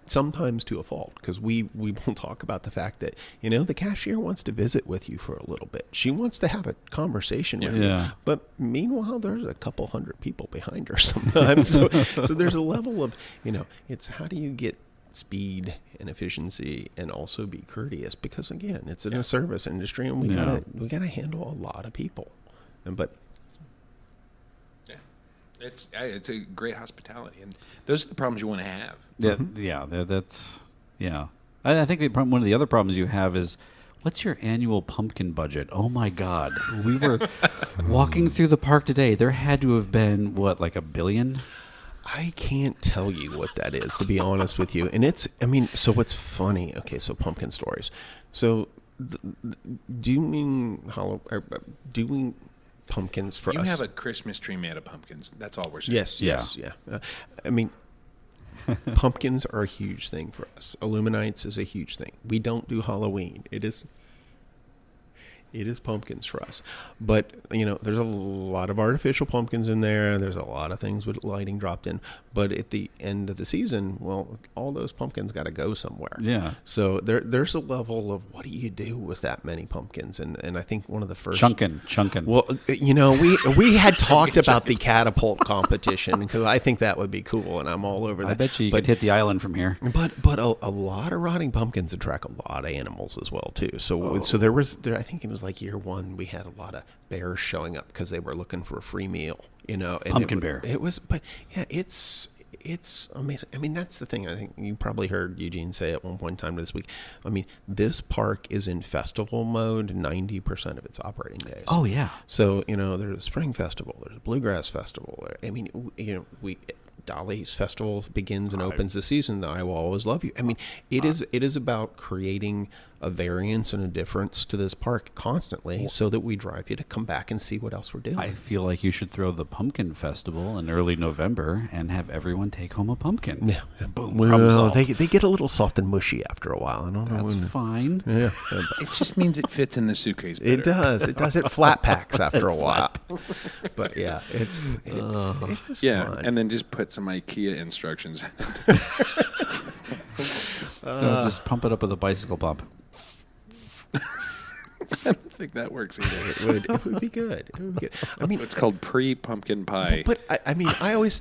S10: sometimes to a fault, because we will talk about the fact that the cashier wants to visit with you for a little bit. She wants to have a conversation with you, but meanwhile there's a couple hundred people behind her sometimes. so there's a level of it's how do you get speed and efficiency and also be courteous, because again, it's in a service industry, and we gotta handle a lot of people.
S9: It's a great hospitality, and those are the problems you want to have.
S7: I think one of the other problems you have is, what's your annual pumpkin budget? Oh my God, we were walking through the park today. There had to have been like $1 billion.
S10: I can't tell you what that is, to be honest with you. And so what's funny, okay, so pumpkin stories. So doing pumpkins for us.
S9: You have a Christmas tree made of pumpkins. That's all we're saying.
S10: Yes. Pumpkins are a huge thing for us. Illuminates is a huge thing. We don't do Halloween. It is pumpkins for us. But, there's a lot of artificial pumpkins in there. There's a lot of things with lighting dropped in. But at the end of the season, well, all those pumpkins got to go somewhere. Yeah. So there's a level of what do you do with that many pumpkins? And I think one of the first...
S7: Chunkin'.
S10: Well, we had talked about the catapult competition, because I think that would be cool, and I'm all over that.
S7: I bet you could hit the island from here.
S10: But a lot of rotting pumpkins attract a lot of animals as well, too. So there I think it was like year one, we had a lot of bears showing up because they were looking for a free meal, and
S7: bear.
S10: It was, but yeah, it's amazing. I mean, that's the thing. I think you probably heard Eugene say at one point in time this week. I mean, this park is in festival mode 90% of its operating days.
S7: Oh yeah.
S10: So there's a spring festival, there's a bluegrass festival. I mean, Dolly's festival begins and opens the season. I Will Always Love You. I mean, it is about creating a variance and a difference to this park constantly, so that we drive you to come back and see what else we're doing.
S7: I feel like you should throw the pumpkin festival in early November and have everyone take home a pumpkin.
S10: Yeah.
S7: Boom.
S10: Well, they get a little soft and mushy after a while. I don't know.
S7: That's fine.
S10: Yeah.
S9: It just means it fits in the suitcase better.
S10: It does. It flat packs after a while. But yeah, it's fun.
S9: And then just put some IKEA instructions in it.
S7: Just pump it up with a bicycle pump.
S9: I don't think that works either.
S10: It would be good. I mean,
S9: it's called pre-pumpkin pie.
S10: But I would.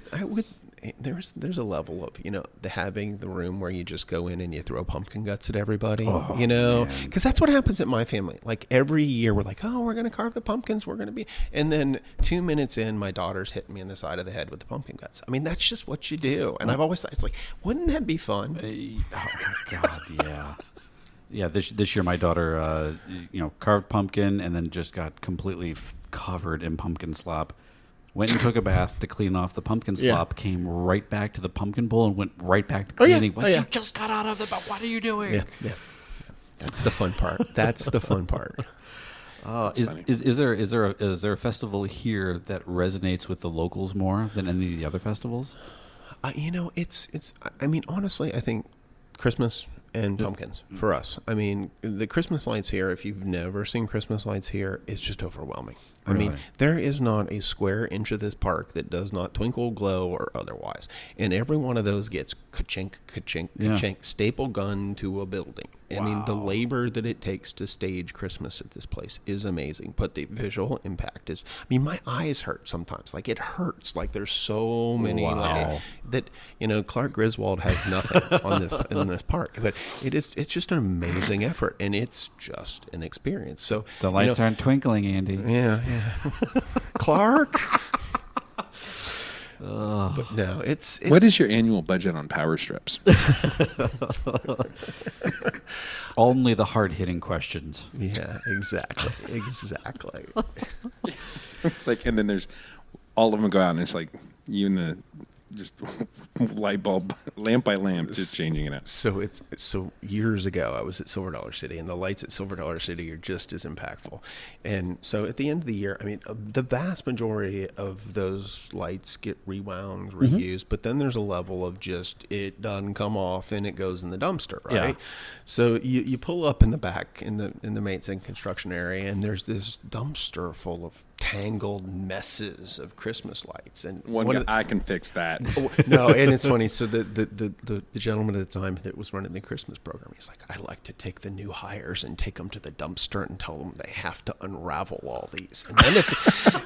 S10: There's a level of having the room where you just go in and you throw pumpkin guts at everybody. Because that's what happens at my family. Like every year we're like, oh, we're gonna carve the pumpkins. We're gonna be, and then 2 minutes in, my daughter's hitting me in the side of the head with the pumpkin guts. I mean, that's just what you do. And I've always thought, it's like, wouldn't that be fun?
S7: Oh my God, yeah. Yeah, this year my daughter, carved pumpkin and then just got completely covered in pumpkin slop. Went and took a bath to clean off the pumpkin slop, came right back to the pumpkin bowl and went right back to cleaning. You just got out of it, but what are you doing?
S10: Yeah. That's the fun part.
S7: Is there a festival here that resonates with the locals more than any of the other festivals?
S10: It's. I mean, honestly, I think Christmas and pumpkins for us. I mean, the Christmas lights here, if you've never seen Christmas lights here, it's just overwhelming. I mean, there is not a square inch of this park that does not twinkle, glow, or otherwise. And every one of those gets ka-chink, ka-chink, ka-chink, staple gun to a building. I mean, the labor that it takes to stage Christmas at this place is amazing. But the visual impact is, I mean, my eyes hurt sometimes. Like, it hurts. Like, there's so many, that, Clark Griswold has nothing in this park. But it's just an amazing effort, and it's just an experience. So
S7: the lights aren't twinkling, Andy.
S10: Yeah. Clark. But no, it's
S9: what is your annual budget on power strips?
S7: Only the hard-hitting questions.
S10: Yeah, exactly.
S9: It's like, and then there's all of them go out, and it's like you and the just light bulb, lamp by lamp, just changing it out.
S10: So years ago, I was at Silver Dollar City, and the lights at Silver Dollar City are just as impactful. And so at the end of the year, I mean, the vast majority of those lights get rewound, reused, but then there's a level of just it doesn't come off and it goes in the dumpster, right? Yeah. So you pull up in the back in the Mates and construction area, and there's this dumpster full of tangled messes of Christmas lights. And
S9: I can fix that.
S10: No, and it's funny. So the gentleman at the time that was running the Christmas program, he's like, I like to take the new hires and take them to the dumpster and tell them they have to unravel all these.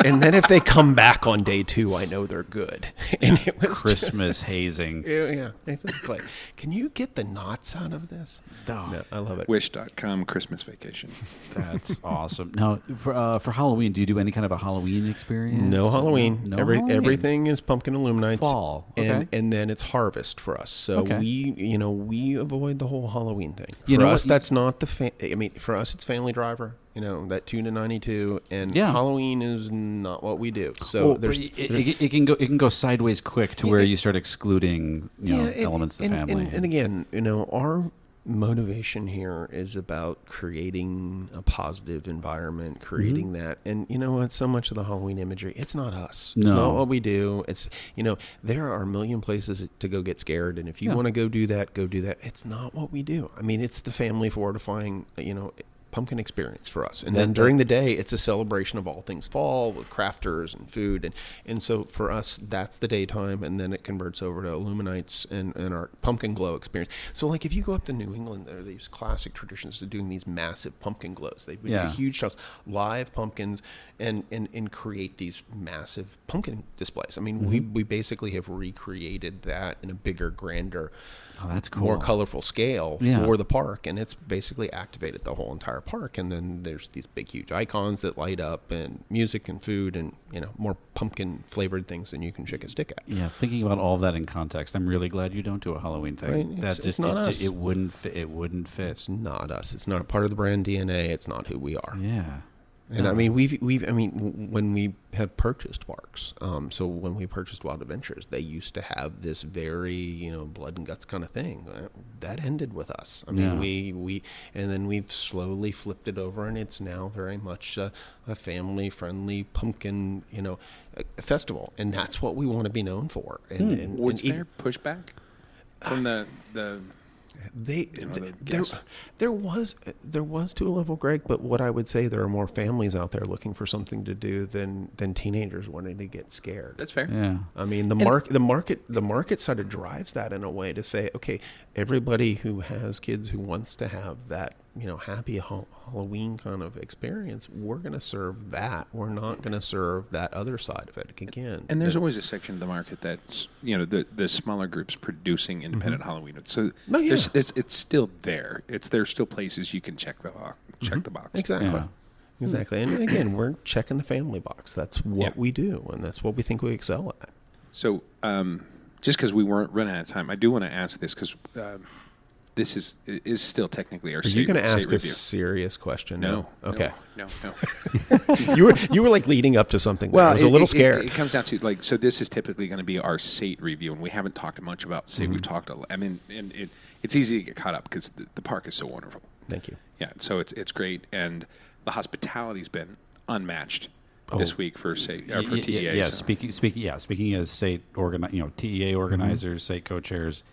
S10: And then if they come back on day 2, I know they're good. And it was
S7: Christmas hazing.
S10: Yeah, exactly. Can you get the knots out of this? No, I love it.
S9: Wish.com Christmas vacation.
S7: That's awesome. Now, for Halloween, do you do any kind of a Halloween experience?
S10: No Halloween.
S7: No
S10: Everything is pumpkin illuminates.
S7: Fall. Okay.
S10: And then it's harvest for us. So we avoid the whole Halloween thing.
S7: For
S10: us, that's not for us, it's Family Driver. That 2 to 92, and Halloween is not what we do. So
S7: it can go sideways quick to where you start excluding elements of the family.
S10: And again, our motivation here is about creating a positive environment, creating that. And so much of the Halloween imagery, it's not us. It's not what we do. It's, there are a million places to go get scared. And if you want to go do that, go do that. It's not what we do. I mean, it's the family fortifying, pumpkin experience for us. And then during the day, it's a celebration of all things fall with crafters and food. And so for us, that's the daytime, and then it converts over to Illuminates and our pumpkin glow experience. So like if you go up to New England, there are these classic traditions of doing these massive pumpkin glows. They would do huge shows, live pumpkins, and create these massive pumpkin displays. I mean, we basically have recreated that in a bigger, grander,
S7: that's cool,
S10: more colorful scale for the park, and it's basically activated the whole entire park. And then there's these big, huge icons that light up, and music and food, and more pumpkin flavored things than you can shake a stick at.
S7: Yeah, thinking about all of that in context, I'm really glad you don't do a Halloween thing.
S10: Right? It's not us.
S7: It wouldn't fit. It wouldn't fit.
S10: It's not us. It's not part of the brand DNA. It's not who we are.
S7: Yeah.
S10: And I mean, when we have purchased parks, so when we purchased Wild Adventures, they used to have this very, blood and guts kind of thing. That ended with us. I mean, and then we've slowly flipped it over, and it's now very much a family-friendly pumpkin, festival, and that's what we want to be known for. And
S9: was there pushback from the
S10: there was to a level, Greg, but what I would say, there are more families out there looking for something to do than teenagers wanting to get scared.
S9: That's fair.
S7: Yeah.
S10: I mean, the market sort of drives that in a way to say, okay, everybody who has kids who wants to have that, happy Halloween kind of experience, we're going to serve that. We're not going to serve that other side of it again.
S9: And there's always a section of the market that's, the smaller groups producing independent Halloween. So it's still there. There's still places you can check the box.
S10: Exactly.
S7: Yeah.
S10: Exactly. And again, we're checking the family box. That's what we do, and that's what we think we excel at.
S9: So just because we weren't running out of time, I do want to ask this because this is still technically our SATE review.
S10: Are you going to ask a serious question?
S9: No.
S10: Okay.
S9: No.
S10: You were like leading up to something. Well, I was a little scared.
S9: It comes down to so this is typically going to be our SATE review, and we haven't talked much about SATE. We've talked it's easy to get caught up because the park is so wonderful.
S10: Thank you.
S9: Yeah, so it's great, and the hospitality's been unmatched this week for SATE for TEA.
S7: Yeah, speaking as SATE TEA organizers, SATE co-chairs,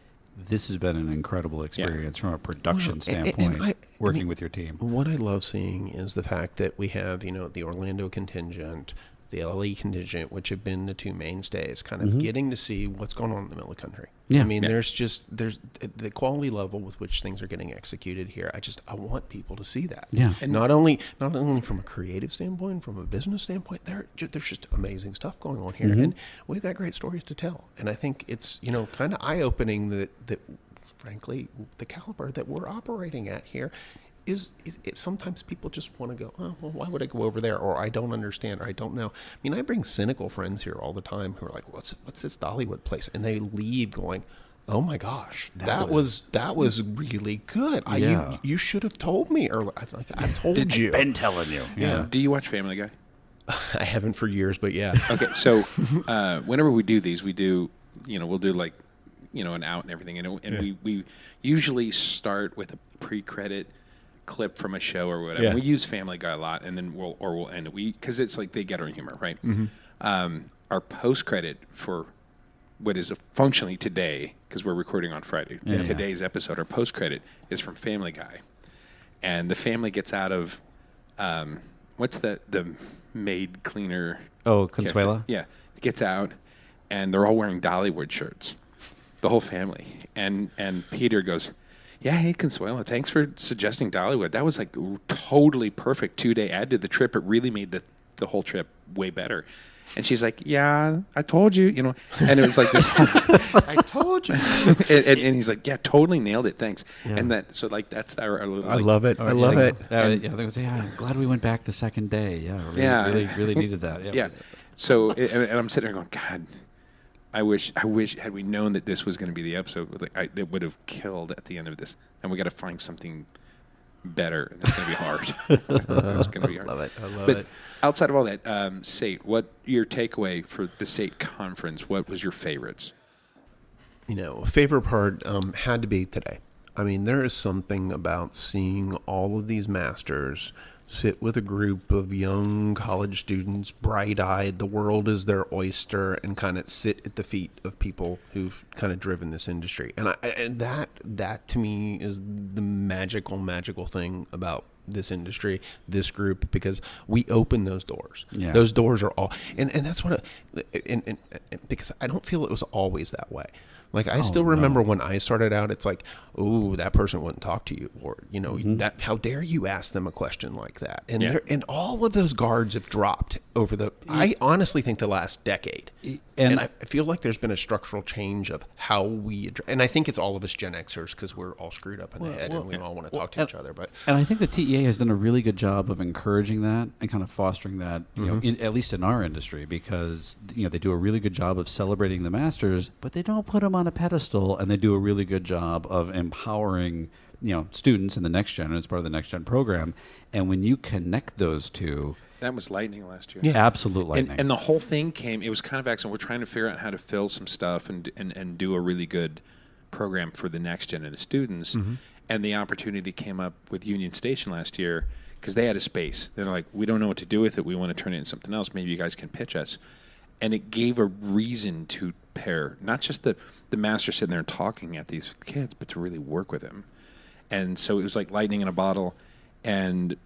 S7: this has been an incredible experience from a production standpoint, working with your team.
S10: What I love seeing is the fact that we have, the Orlando contingent, the LA contingent, which have been the two mainstays, kind of getting to see what's going on in the middle of the country.
S7: Yeah.
S10: I mean, there's the quality level with which things are getting executed here. I want people to see that.
S7: Yeah.
S10: And not only from a creative standpoint, from a business standpoint, there's just amazing stuff going on here. And we've got great stories to tell. And I think it's, kind of eye-opening that frankly, the caliber that we're operating at here is sometimes people just want to go, oh, well, why would I go over there? Or I don't understand, or I don't know. I mean, I bring cynical friends here all the time who are like, what's this Dollywood place? And they leave going, oh my gosh, that was really good. You should have told me, or I told you.
S7: I've been telling you.
S10: Yeah.
S9: Do you watch Family Guy?
S10: I haven't for years, but yeah.
S9: Okay, so whenever we do these, we'll do like, an out and everything, and we usually start with a pre-credit clip from a show or whatever.
S10: Yeah.
S9: We use Family Guy a lot, and then we'll end it. Because it's like they get our humor, right? Our post credit for what is functionally today, because we're recording on Friday. Today's episode, our post credit is from Family Guy, and the family gets out of what's the maid cleaner?
S7: Oh, Consuela.
S9: Yeah, gets out, and they're all wearing Dollywood shirts, the whole family, and Peter goes, yeah, hey, Consuela, thanks for suggesting Dollywood. That was like totally perfect 2-day add to the trip. It really made the whole trip way better. And she's like, yeah, I told you, and it was like this.
S10: I told you.
S9: and he's like, yeah, totally nailed it. Thanks. Yeah. And that's our little.
S10: I love it. I love it.
S7: I'm glad we went back the second day. Yeah, really needed that.
S9: Yeah. So, and I'm sitting there going, God, I wish had we known that this was going to be the episode, it would have killed at the end of this. And we got to find something better. And it's going to be hard. It's going to be hard.
S10: I love
S9: but
S10: it.
S9: Outside of all that, SATE, what your takeaway for the SATE conference? What was your favorites?
S10: Favorite part had to be today. I mean, there is something about seeing all of these masters sit with a group of young college students, bright-eyed, the world is their oyster, and kind of sit at the feet of people who've kind of driven this industry. And that to me is the magical thing about this industry, this group, because we open those doors. Yeah. Those doors are all, and that's what, and because I don't feel it was always that way. Like, I still remember when I started out, it's like, oh, that person wouldn't talk to you, or, that, how dare you ask them a question like that? And and all of those guards have dropped over I honestly think the last decade. And I feel like there's been a structural change of how we, and I think it's all of us Gen Xers, because we're all screwed up in the head and we all want to talk to each other.
S7: And I think the TEA has done a really good job of encouraging that and kind of fostering that, at least in our industry, because, they do a really good job of celebrating the masters, but they don't put them on a pedestal, and they do a really good job of empowering, students in the next gen, and it's part of the next gen program. And when you connect those two,
S9: that was lightning last year.
S7: Yeah, absolute lightning.
S9: And the whole thing it was kind of excellent. We're trying to figure out how to fill some stuff and do a really good program for the next gen and the students. And the opportunity came up with Union Station last year because they had a space. They're like, we don't know what to do with it. We want to turn it into something else. Maybe you guys can pitch us. And it gave a reason to pair, not just the master sitting there and talking at these kids, but to really work with them. And so it was like lightning in a bottle. And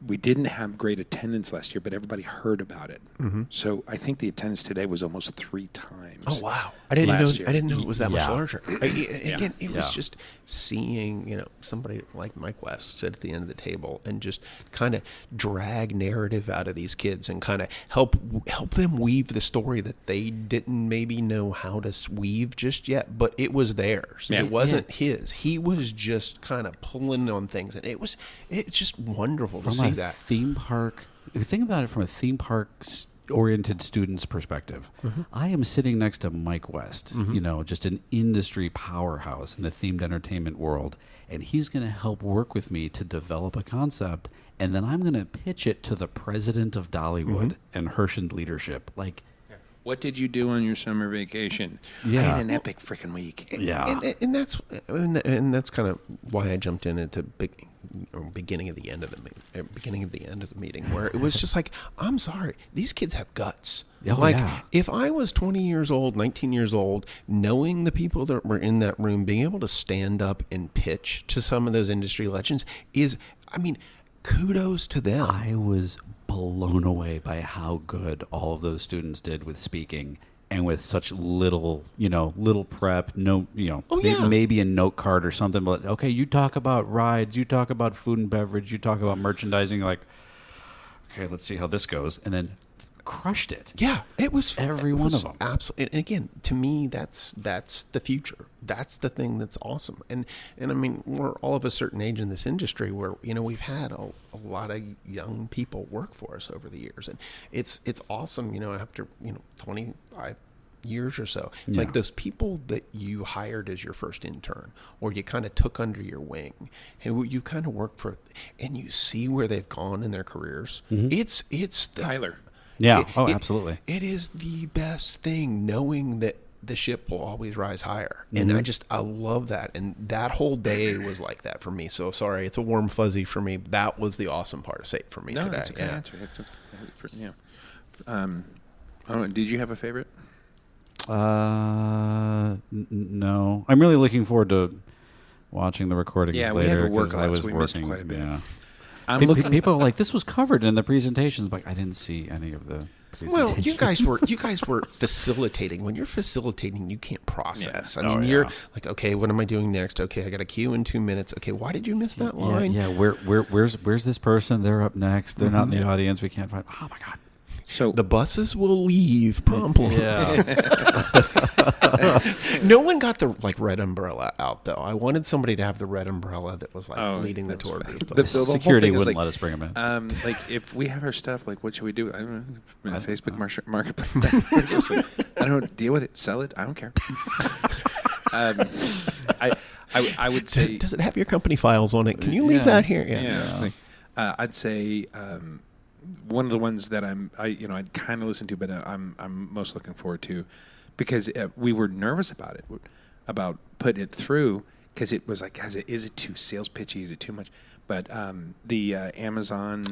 S9: we didn't have great attendance last year, but everybody heard about it. So I think the attendance today was almost 3 times.
S10: Oh wow! I didn't know it was that much larger. Again, it was just seeing somebody like Mike West sit at the end of the table and just kind of drag narrative out of these kids and kind of help them weave the story that they didn't maybe know how to weave just yet, but it was theirs. It wasn't his. He was just kind of pulling on things, and it's just wonderful to see that
S7: theme park. If you think about it from a theme park oriented student's perspective, I am sitting next to Mike West, just an industry powerhouse in the themed entertainment world, and he's going to help work with me to develop a concept, and then I'm going to pitch it to the president of Dollywood and Herschend leadership. Like,
S9: What did you do on your summer vacation?
S7: Yeah.
S9: I had an epic freaking week.
S7: Yeah.
S10: And that's kind of why I jumped in at the beginning of the end of the meeting, where it was just like, I'm sorry, these kids have guts.
S7: Oh,
S10: like,
S7: yeah.
S10: if I was 20 years old, 19 years old, knowing the people that were in that room, being able to stand up and pitch to some of those industry legends kudos to them.
S7: I was blown away by how good all of those students did with speaking, and with such little prep. No, maybe a note card or something. But okay, you talk about rides, you talk about food and beverage, you talk about merchandising. Like, okay, let's see how this goes, and then crushed it.
S10: Yeah, it was
S7: every one of them.
S10: Absolutely. And again, to me, that's the future. That's the thing that's awesome. And I mean, we're all of a certain age in this industry where we've had a lot of young people work for us over the years, and it's awesome. After 25 years or so, it's like those people that you hired as your first intern, or you kind of took under your wing, and you kind of work for, and you see where they've gone in their careers.
S7: Mm-hmm.
S10: It's
S9: Tyler.
S7: Yeah. Absolutely.
S10: It is the best thing, knowing that the ship will always rise higher. And I love that. And that whole day was like that for me. So sorry, it's a warm fuzzy for me. That was the awesome part of SATE for me today.
S9: That's a good answer. Did you have a favorite?
S7: No. I'm really looking forward to watching the recordings later.
S9: We had to work
S7: I was
S9: we
S7: working
S9: missed quite a bit.
S7: Yeah.
S9: People
S7: are like, this was covered in the presentations. But I didn't see any of the presentations.
S10: Well, you guys were facilitating. When you're facilitating, you can't process.
S9: Yeah.
S10: I mean, you're like, okay, what am I doing next? Okay, I got a cue in 2 minutes. Okay, why did you miss that line?
S7: Yeah. Where's this person? They're up next. They're not in the audience. We can't find. Oh my God.
S9: So
S10: the buses will leave promptly.
S7: Yeah.
S10: No one got the red umbrella out though. I wanted somebody to have the red umbrella that was leading the tour group.
S7: The security wouldn't let us bring them in.
S9: Like, if we have our stuff, like, what should we do? I don't know. Facebook Marketplace. I don't know. Deal with it. Sell it. I don't care. I would say.
S10: Does it have your company files on it? Can you leave that here?
S9: Yeah. I'd say. One of the ones that I'd kind of listen to, but I'm most looking forward to, because we were nervous about it, about putting it through, because it was like, is it too sales pitchy? Is it too much? But the Amazon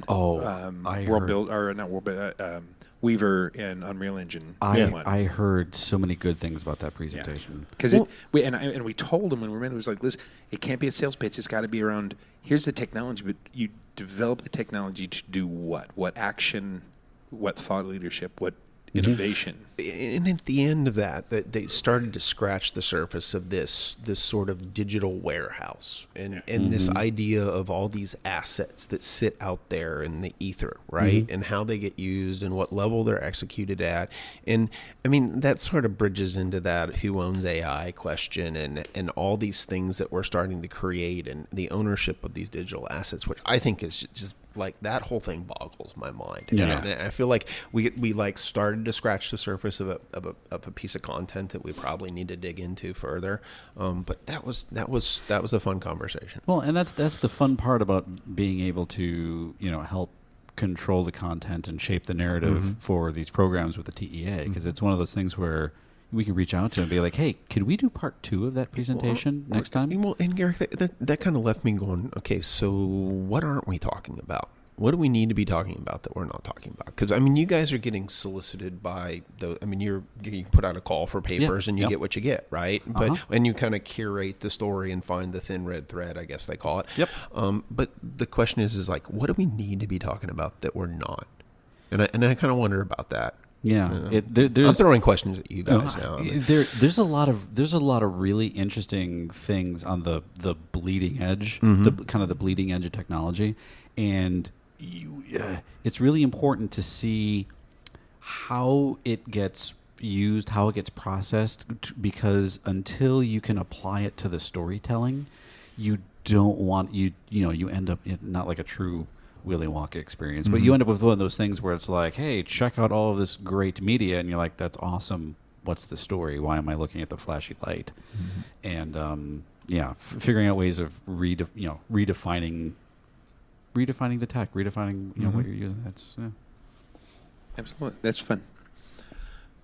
S9: Weaver and Unreal Engine.
S7: I heard so many good things about that presentation.
S9: Because we told them when we were in, it was like, listen, it can't be a sales pitch. It's got to be around, here's the technology, but you develop the technology to do what? What action, what thought leadership, what innovation.
S10: And at the end of that they started to scratch the surface of this sort of digital warehouse and this idea of all these assets that sit out there in the ether, right? And how they get used and what level they're executed at. And I mean, that sort of bridges into that who owns AI question and all these things that we're starting to create and the ownership of these digital assets, which I think is just like, that whole thing boggles my mind.
S7: Yeah.
S10: And I feel like we started to scratch the surface of a piece of content that we probably need to dig into further. But that was a fun conversation.
S7: Well, and that's the fun part about being able to help control the content and shape the narrative for these programs with the TEA, because it's one of those things where we can reach out to and be like, hey, could we do part 2 of that presentation next time?
S10: Well, and Garrick, that kind of left me going, okay, so what aren't we talking about? What do we need to be talking about that we're not talking about? Because, I mean, you guys are getting solicited by you put out a call for papers and you get what you get, right? And you kind of curate the story and find the thin red thread, I guess they call it.
S7: Yep.
S10: But the question is like, what do we need to be talking about that we're not? And I kind of wonder about that.
S7: Yeah,
S10: I'm throwing questions at you guys now.
S7: There's a lot of really interesting things on the bleeding edge, the bleeding edge of technology, and it's really important to see how it gets used, how it gets processed, because until you can apply it to the storytelling, you don't want you end up not like a true Willy Wonka experience, but you end up with one of those things where it's like, hey, check out all of this great media, and you're like, that's awesome. What's the story? Why am I looking at the flashy light? And figuring out ways of redefining the tech, redefining what you're using. That's
S9: absolutely, that's fun.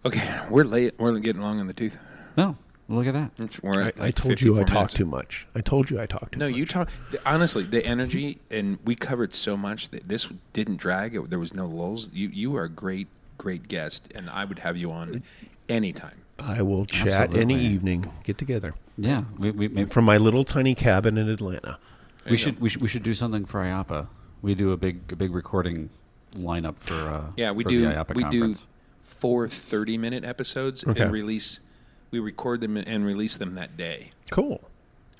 S9: Okay, we're late. We're getting long in the tooth.
S7: No, look at that.
S10: I told you I talk too much. I told you I talk too much.
S9: No, you talk. Honestly, the energy, and we covered so much that this didn't drag. There was no lulls. You are a great guest, and I would have you on anytime.
S10: I will chat
S7: Absolutely.
S10: any evening. Get together.
S7: Yeah, we
S10: From my little tiny cabin in Atlanta.
S7: we should do something for IAPA. We do a big recording lineup for
S9: we
S7: for
S9: do.
S7: the IAPA
S9: We
S7: conference.
S9: do 4 30-minute episodes
S10: Okay.
S9: and release. We record them and release them that day.
S10: Cool.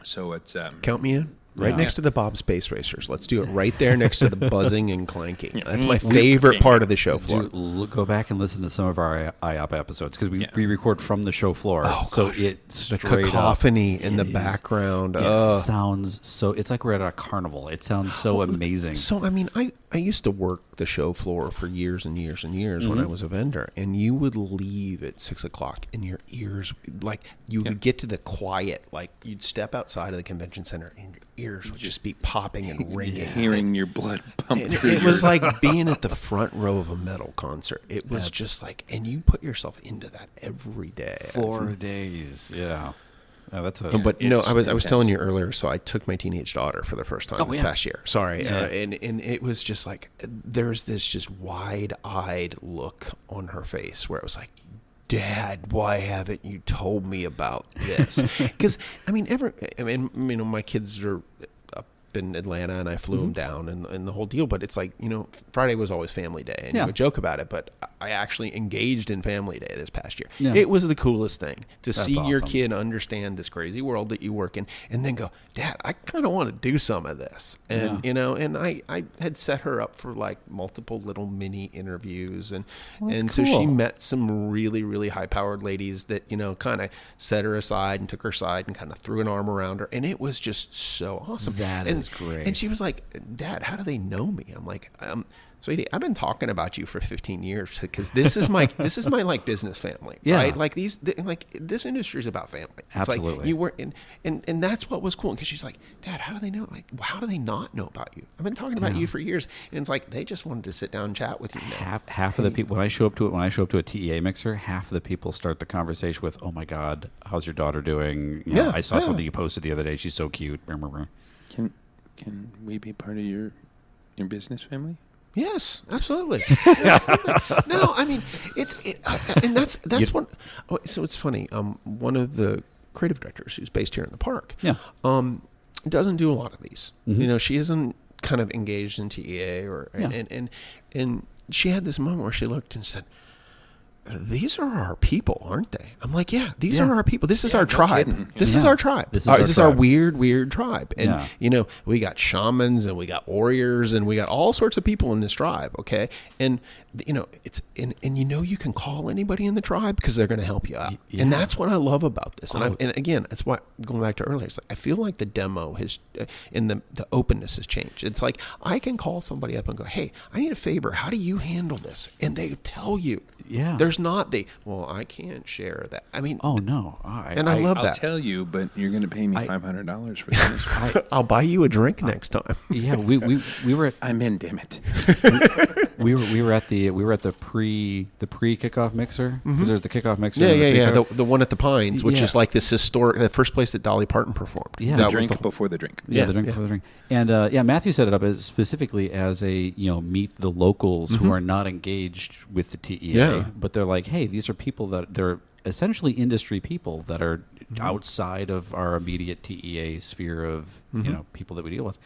S9: So it's
S10: Count me in. Right
S7: Yeah.
S10: next to the Bob Space Racers. Let's do it right there next to the buzzing and clanking. That's my favorite part of the show floor.
S7: Go back and listen to some of our IAPA episodes because we record from the show floor.
S10: Oh,
S7: so
S10: gosh.
S7: it's
S10: The
S7: straight
S10: cacophony
S7: up,
S10: in the
S7: it is-
S10: background.
S7: It sounds so. It's like we're at a carnival. It sounds so amazing.
S10: So, I mean, I used to work the show floor for years and years and years when I was a vendor, and you would leave at 6 o'clock and your ears, like, you would get to the quiet, like, you'd step outside of the convention center and your ears would just be popping and ringing.
S9: hearing your blood pump
S10: And
S9: through.
S10: it was like being at the front row of a metal concert. It was just like, and you put yourself into that every day.
S7: 4 days. Yeah. That's a.
S10: But no,
S9: It's
S10: I was telling you
S9: intense.
S10: earlier. So I took my teenage daughter for the first time this past year. Sorry,
S7: Yeah.
S10: and it was just like there's this just wide-eyed look on her face where it was like, Dad, why haven't you told me about this? Because I mean, my kids are up in Atlanta, and I flew them down, and the whole deal. But it's like, Friday was always Family Day, and you would joke about it. But I actually engaged in Family Day this past year.
S7: Yeah.
S10: It was the coolest thing to see your
S7: awesome.
S10: kid understand this crazy world that you work in, and then go, Dad, I kind of want to do some of this. And and I had set her up for like multiple little mini interviews, and so she met some really, really high powered ladies that kind of set her aside and took her side and kind of threw an arm around her, and it was just so awesome.
S7: That is great.
S10: And she was like, Dad, how do they know me? I'm like, sweetie, I've been talking about you for 15 years because this is my like business family, right? Like this industry is about family. It's
S7: Absolutely.
S10: like you were, and that's what was cool. Because she's like, Dad, how do they know? Like, how do they not know about you? I've been talking about you for years, and it's like they just wanted to sit down and chat with you. Now.
S7: Half of the people when I show up to a TEA mixer, half of the people start the conversation with, "Oh my God, how's your daughter doing? I saw something you posted the other day. She's so cute."
S9: Can we be part of your business family?
S10: Yes, absolutely. No, I mean and that's one. Oh, so it's funny. One of the creative directors who's based here in the park, doesn't do a lot of these. She isn't kind of engaged in TEA and she had this moment where she looked and said, "These are our people, aren't they?" I'm like, "Yeah, these are our people. This is our tribe.
S9: kidding.
S10: This is our tribe.
S7: This is
S10: This
S7: our
S10: is our
S7: tribe.
S10: weird tribe." And we got shamans and we got warriors and we got all sorts of people in this tribe. Okay, and it's and you can call anybody in the tribe because they're going to help you out. And that's what I love about this. And and again, it's what going back to earlier. It's like I feel like the demo has in the openness has changed. It's like I can call somebody up and go, "Hey, I need a favor. How do you handle this?" And they tell you.
S7: Yeah.
S10: There's not I can't share that. I mean,
S7: Oh no!
S10: I love
S9: I'll
S10: that.
S9: tell you, but you're going to pay me $500 for this.
S10: I'll buy you a drink next time.
S7: Yeah, we were at
S9: I'm in, damn it.
S7: we were at the pre kickoff mixer because there's the kickoff mixer.
S10: Yeah,
S7: and the
S10: yeah.
S7: pre-kickoff.
S10: The one at the Pines, which
S7: Yeah.
S10: is like this historic, the first place that Dolly Parton performed.
S7: Yeah.
S10: that
S7: The
S10: was
S9: Drink before the drink.
S7: Yeah, the drink before the drink. And Matthew set it up as specifically as a meet the locals who are not engaged with the TEA,
S10: Yeah.
S7: but they're like, hey, these are people that they're essentially industry people that are outside of our immediate TEA sphere of people that we deal with.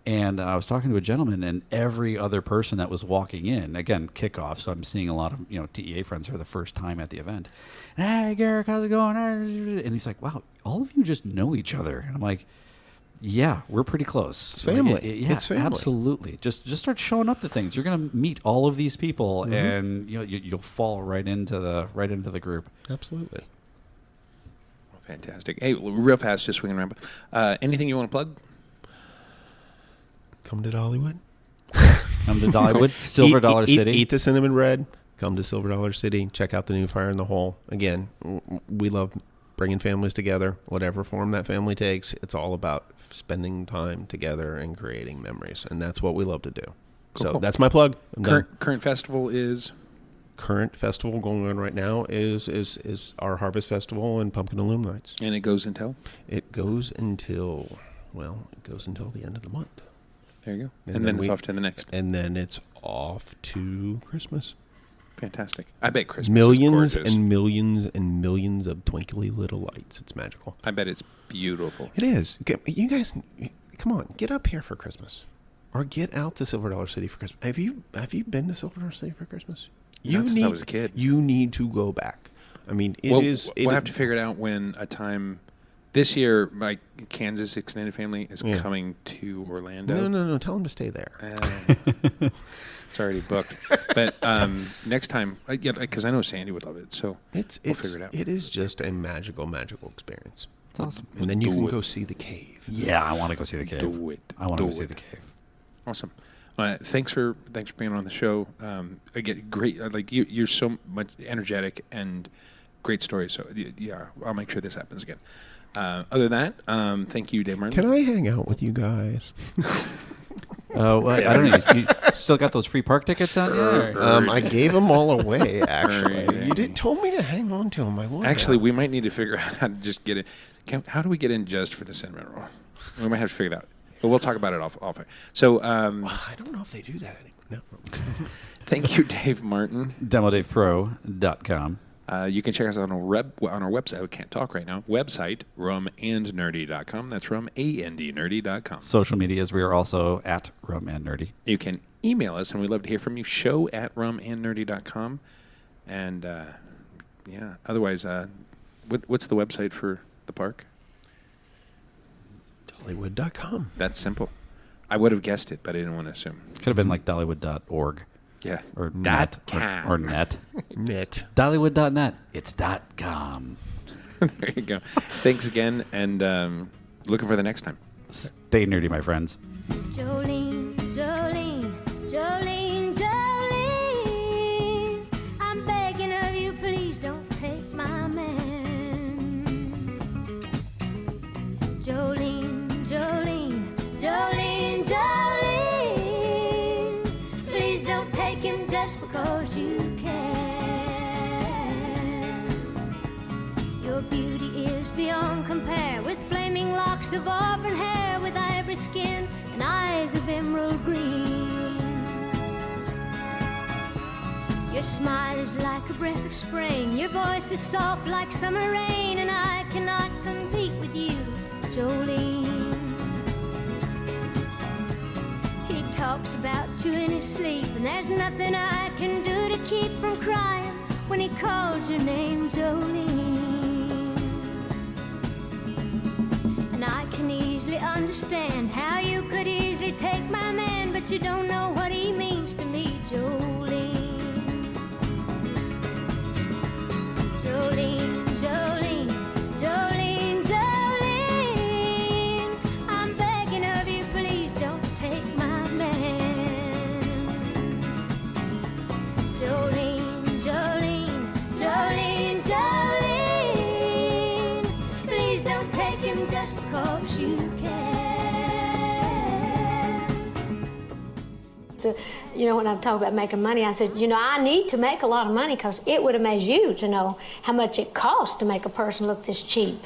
S7: And I was talking to a gentleman, and every other person that was walking in, again, kickoff, so I'm seeing a lot of TEA friends for the first time at the event. Hey, Garrick, how's it going? And he's like, wow, all of you just know each other. And I'm like, yeah, we're pretty close.
S10: It's family.
S7: Yeah,
S10: It's family.
S7: absolutely. Just start showing up to things. You're going to meet all of these people, and you'll fall right into the group.
S10: Absolutely.
S9: Fantastic. Hey, real fast, just so we can wrap up. Anything you want to plug?
S10: Come to Dollywood.
S7: I'm the Dollywood, Silver Dollar City.
S10: Eat the cinnamon bread. Come to Silver Dollar City. Check out the new Fire in the Hole. Again, we love bringing families together, whatever form that family takes. It's all about spending time together and creating memories, and that's what we love to do. So that's my plug. I'm done.
S9: Current festival is
S10: current festival going on right now is our Harvest Festival and Pumpkin and Loom Nights.
S9: And it goes until?
S10: It goes until the end of the month.
S9: There you go. And then it's off to the next.
S10: And then it's off to Christmas.
S9: Fantastic. I bet Christmas
S10: millions
S9: is gorgeous.
S10: and millions and millions of twinkly little lights. It's magical.
S9: I bet it's beautiful.
S10: It is. You guys, come on, get up here for Christmas, or get out to Silver Dollar City for Christmas. Have you been to Silver Dollar City for Christmas?
S9: Not since I was a kid.
S10: You need to go back. I mean,
S9: We'll have to figure it out when a time. This year, my Kansas extended family is coming to Orlando.
S10: No. Tell them to stay there.
S9: It's already booked. But next time, because I know Sandy would love it, so we'll figure it out.
S10: It is just a magical experience.
S7: It's awesome.
S10: And then you can go see the cave.
S7: Yeah, I want to go see the cave.
S9: Do it.
S7: I want to go see the cave.
S9: Awesome. Thanks for being on the show. Again, great. You're so much energetic and great stories. So yeah, I'll make sure this happens again. Other than that, thank you, Dave Martin.
S10: Can I hang out with you guys?
S7: Well, I don't know. You still got those free park tickets on you?
S10: I gave them all away, actually. You told me to hang on to them. I would.
S9: Actually, we might need to figure out how to just get in. How do we get in just for the cinnamon roll? We might have to figure that out. But we'll talk about it off air. So
S10: I don't know if they do that anymore. No.
S9: Thank you, Dave Martin.
S7: DemoDavePro.com.
S9: You can check us out on our website. We can't talk right now. Website, rumandnerdy.com. That's rumandnerdy.com.
S7: Social medias, we are also at rumandnerdy.
S9: You can email us, and we'd love to hear from you. show@rumandnerdy.com. And, otherwise, what's the website for the park?
S10: Dollywood.com.
S9: That's simple. I would have guessed it, but I didn't want to assume.
S7: Could have been like Dollywood.org.
S9: Yeah.
S7: Or net. Or net.
S10: Net.
S7: Dollywood.net. It's .com.
S9: There you go. Thanks again, and looking for the next time.
S7: Stay nerdy, my friends.
S2: Jolene, Jolene, Jolene, Jolene, I'm begging of you, please don't take my man. Jolene, Jolene, Jolene, Jolene, please don't take him just because you can. Your beauty is beyond compare, with flaming locks of auburn hair, with ivory skin and eyes of emerald green. Your smile is like a breath of spring, your voice is soft like summer rain, and I cannot compete with you, Jolene. He talks about you in his sleep, and there's nothing I can do to keep from crying when he calls your name, Jolene. And I can easily understand how you could easily take my man, but you don't know what he means to me, Jolene. Jolene, Jolene, Jolene, Jolene, I'm begging of you, please don't take my man. Jolene, Jolene, Jolene, Jolene, please don't take him just because you can. So, when I'm talking about making money, I said, I need to make a lot of money because it would amaze you to know how much it costs to make a person look this cheap.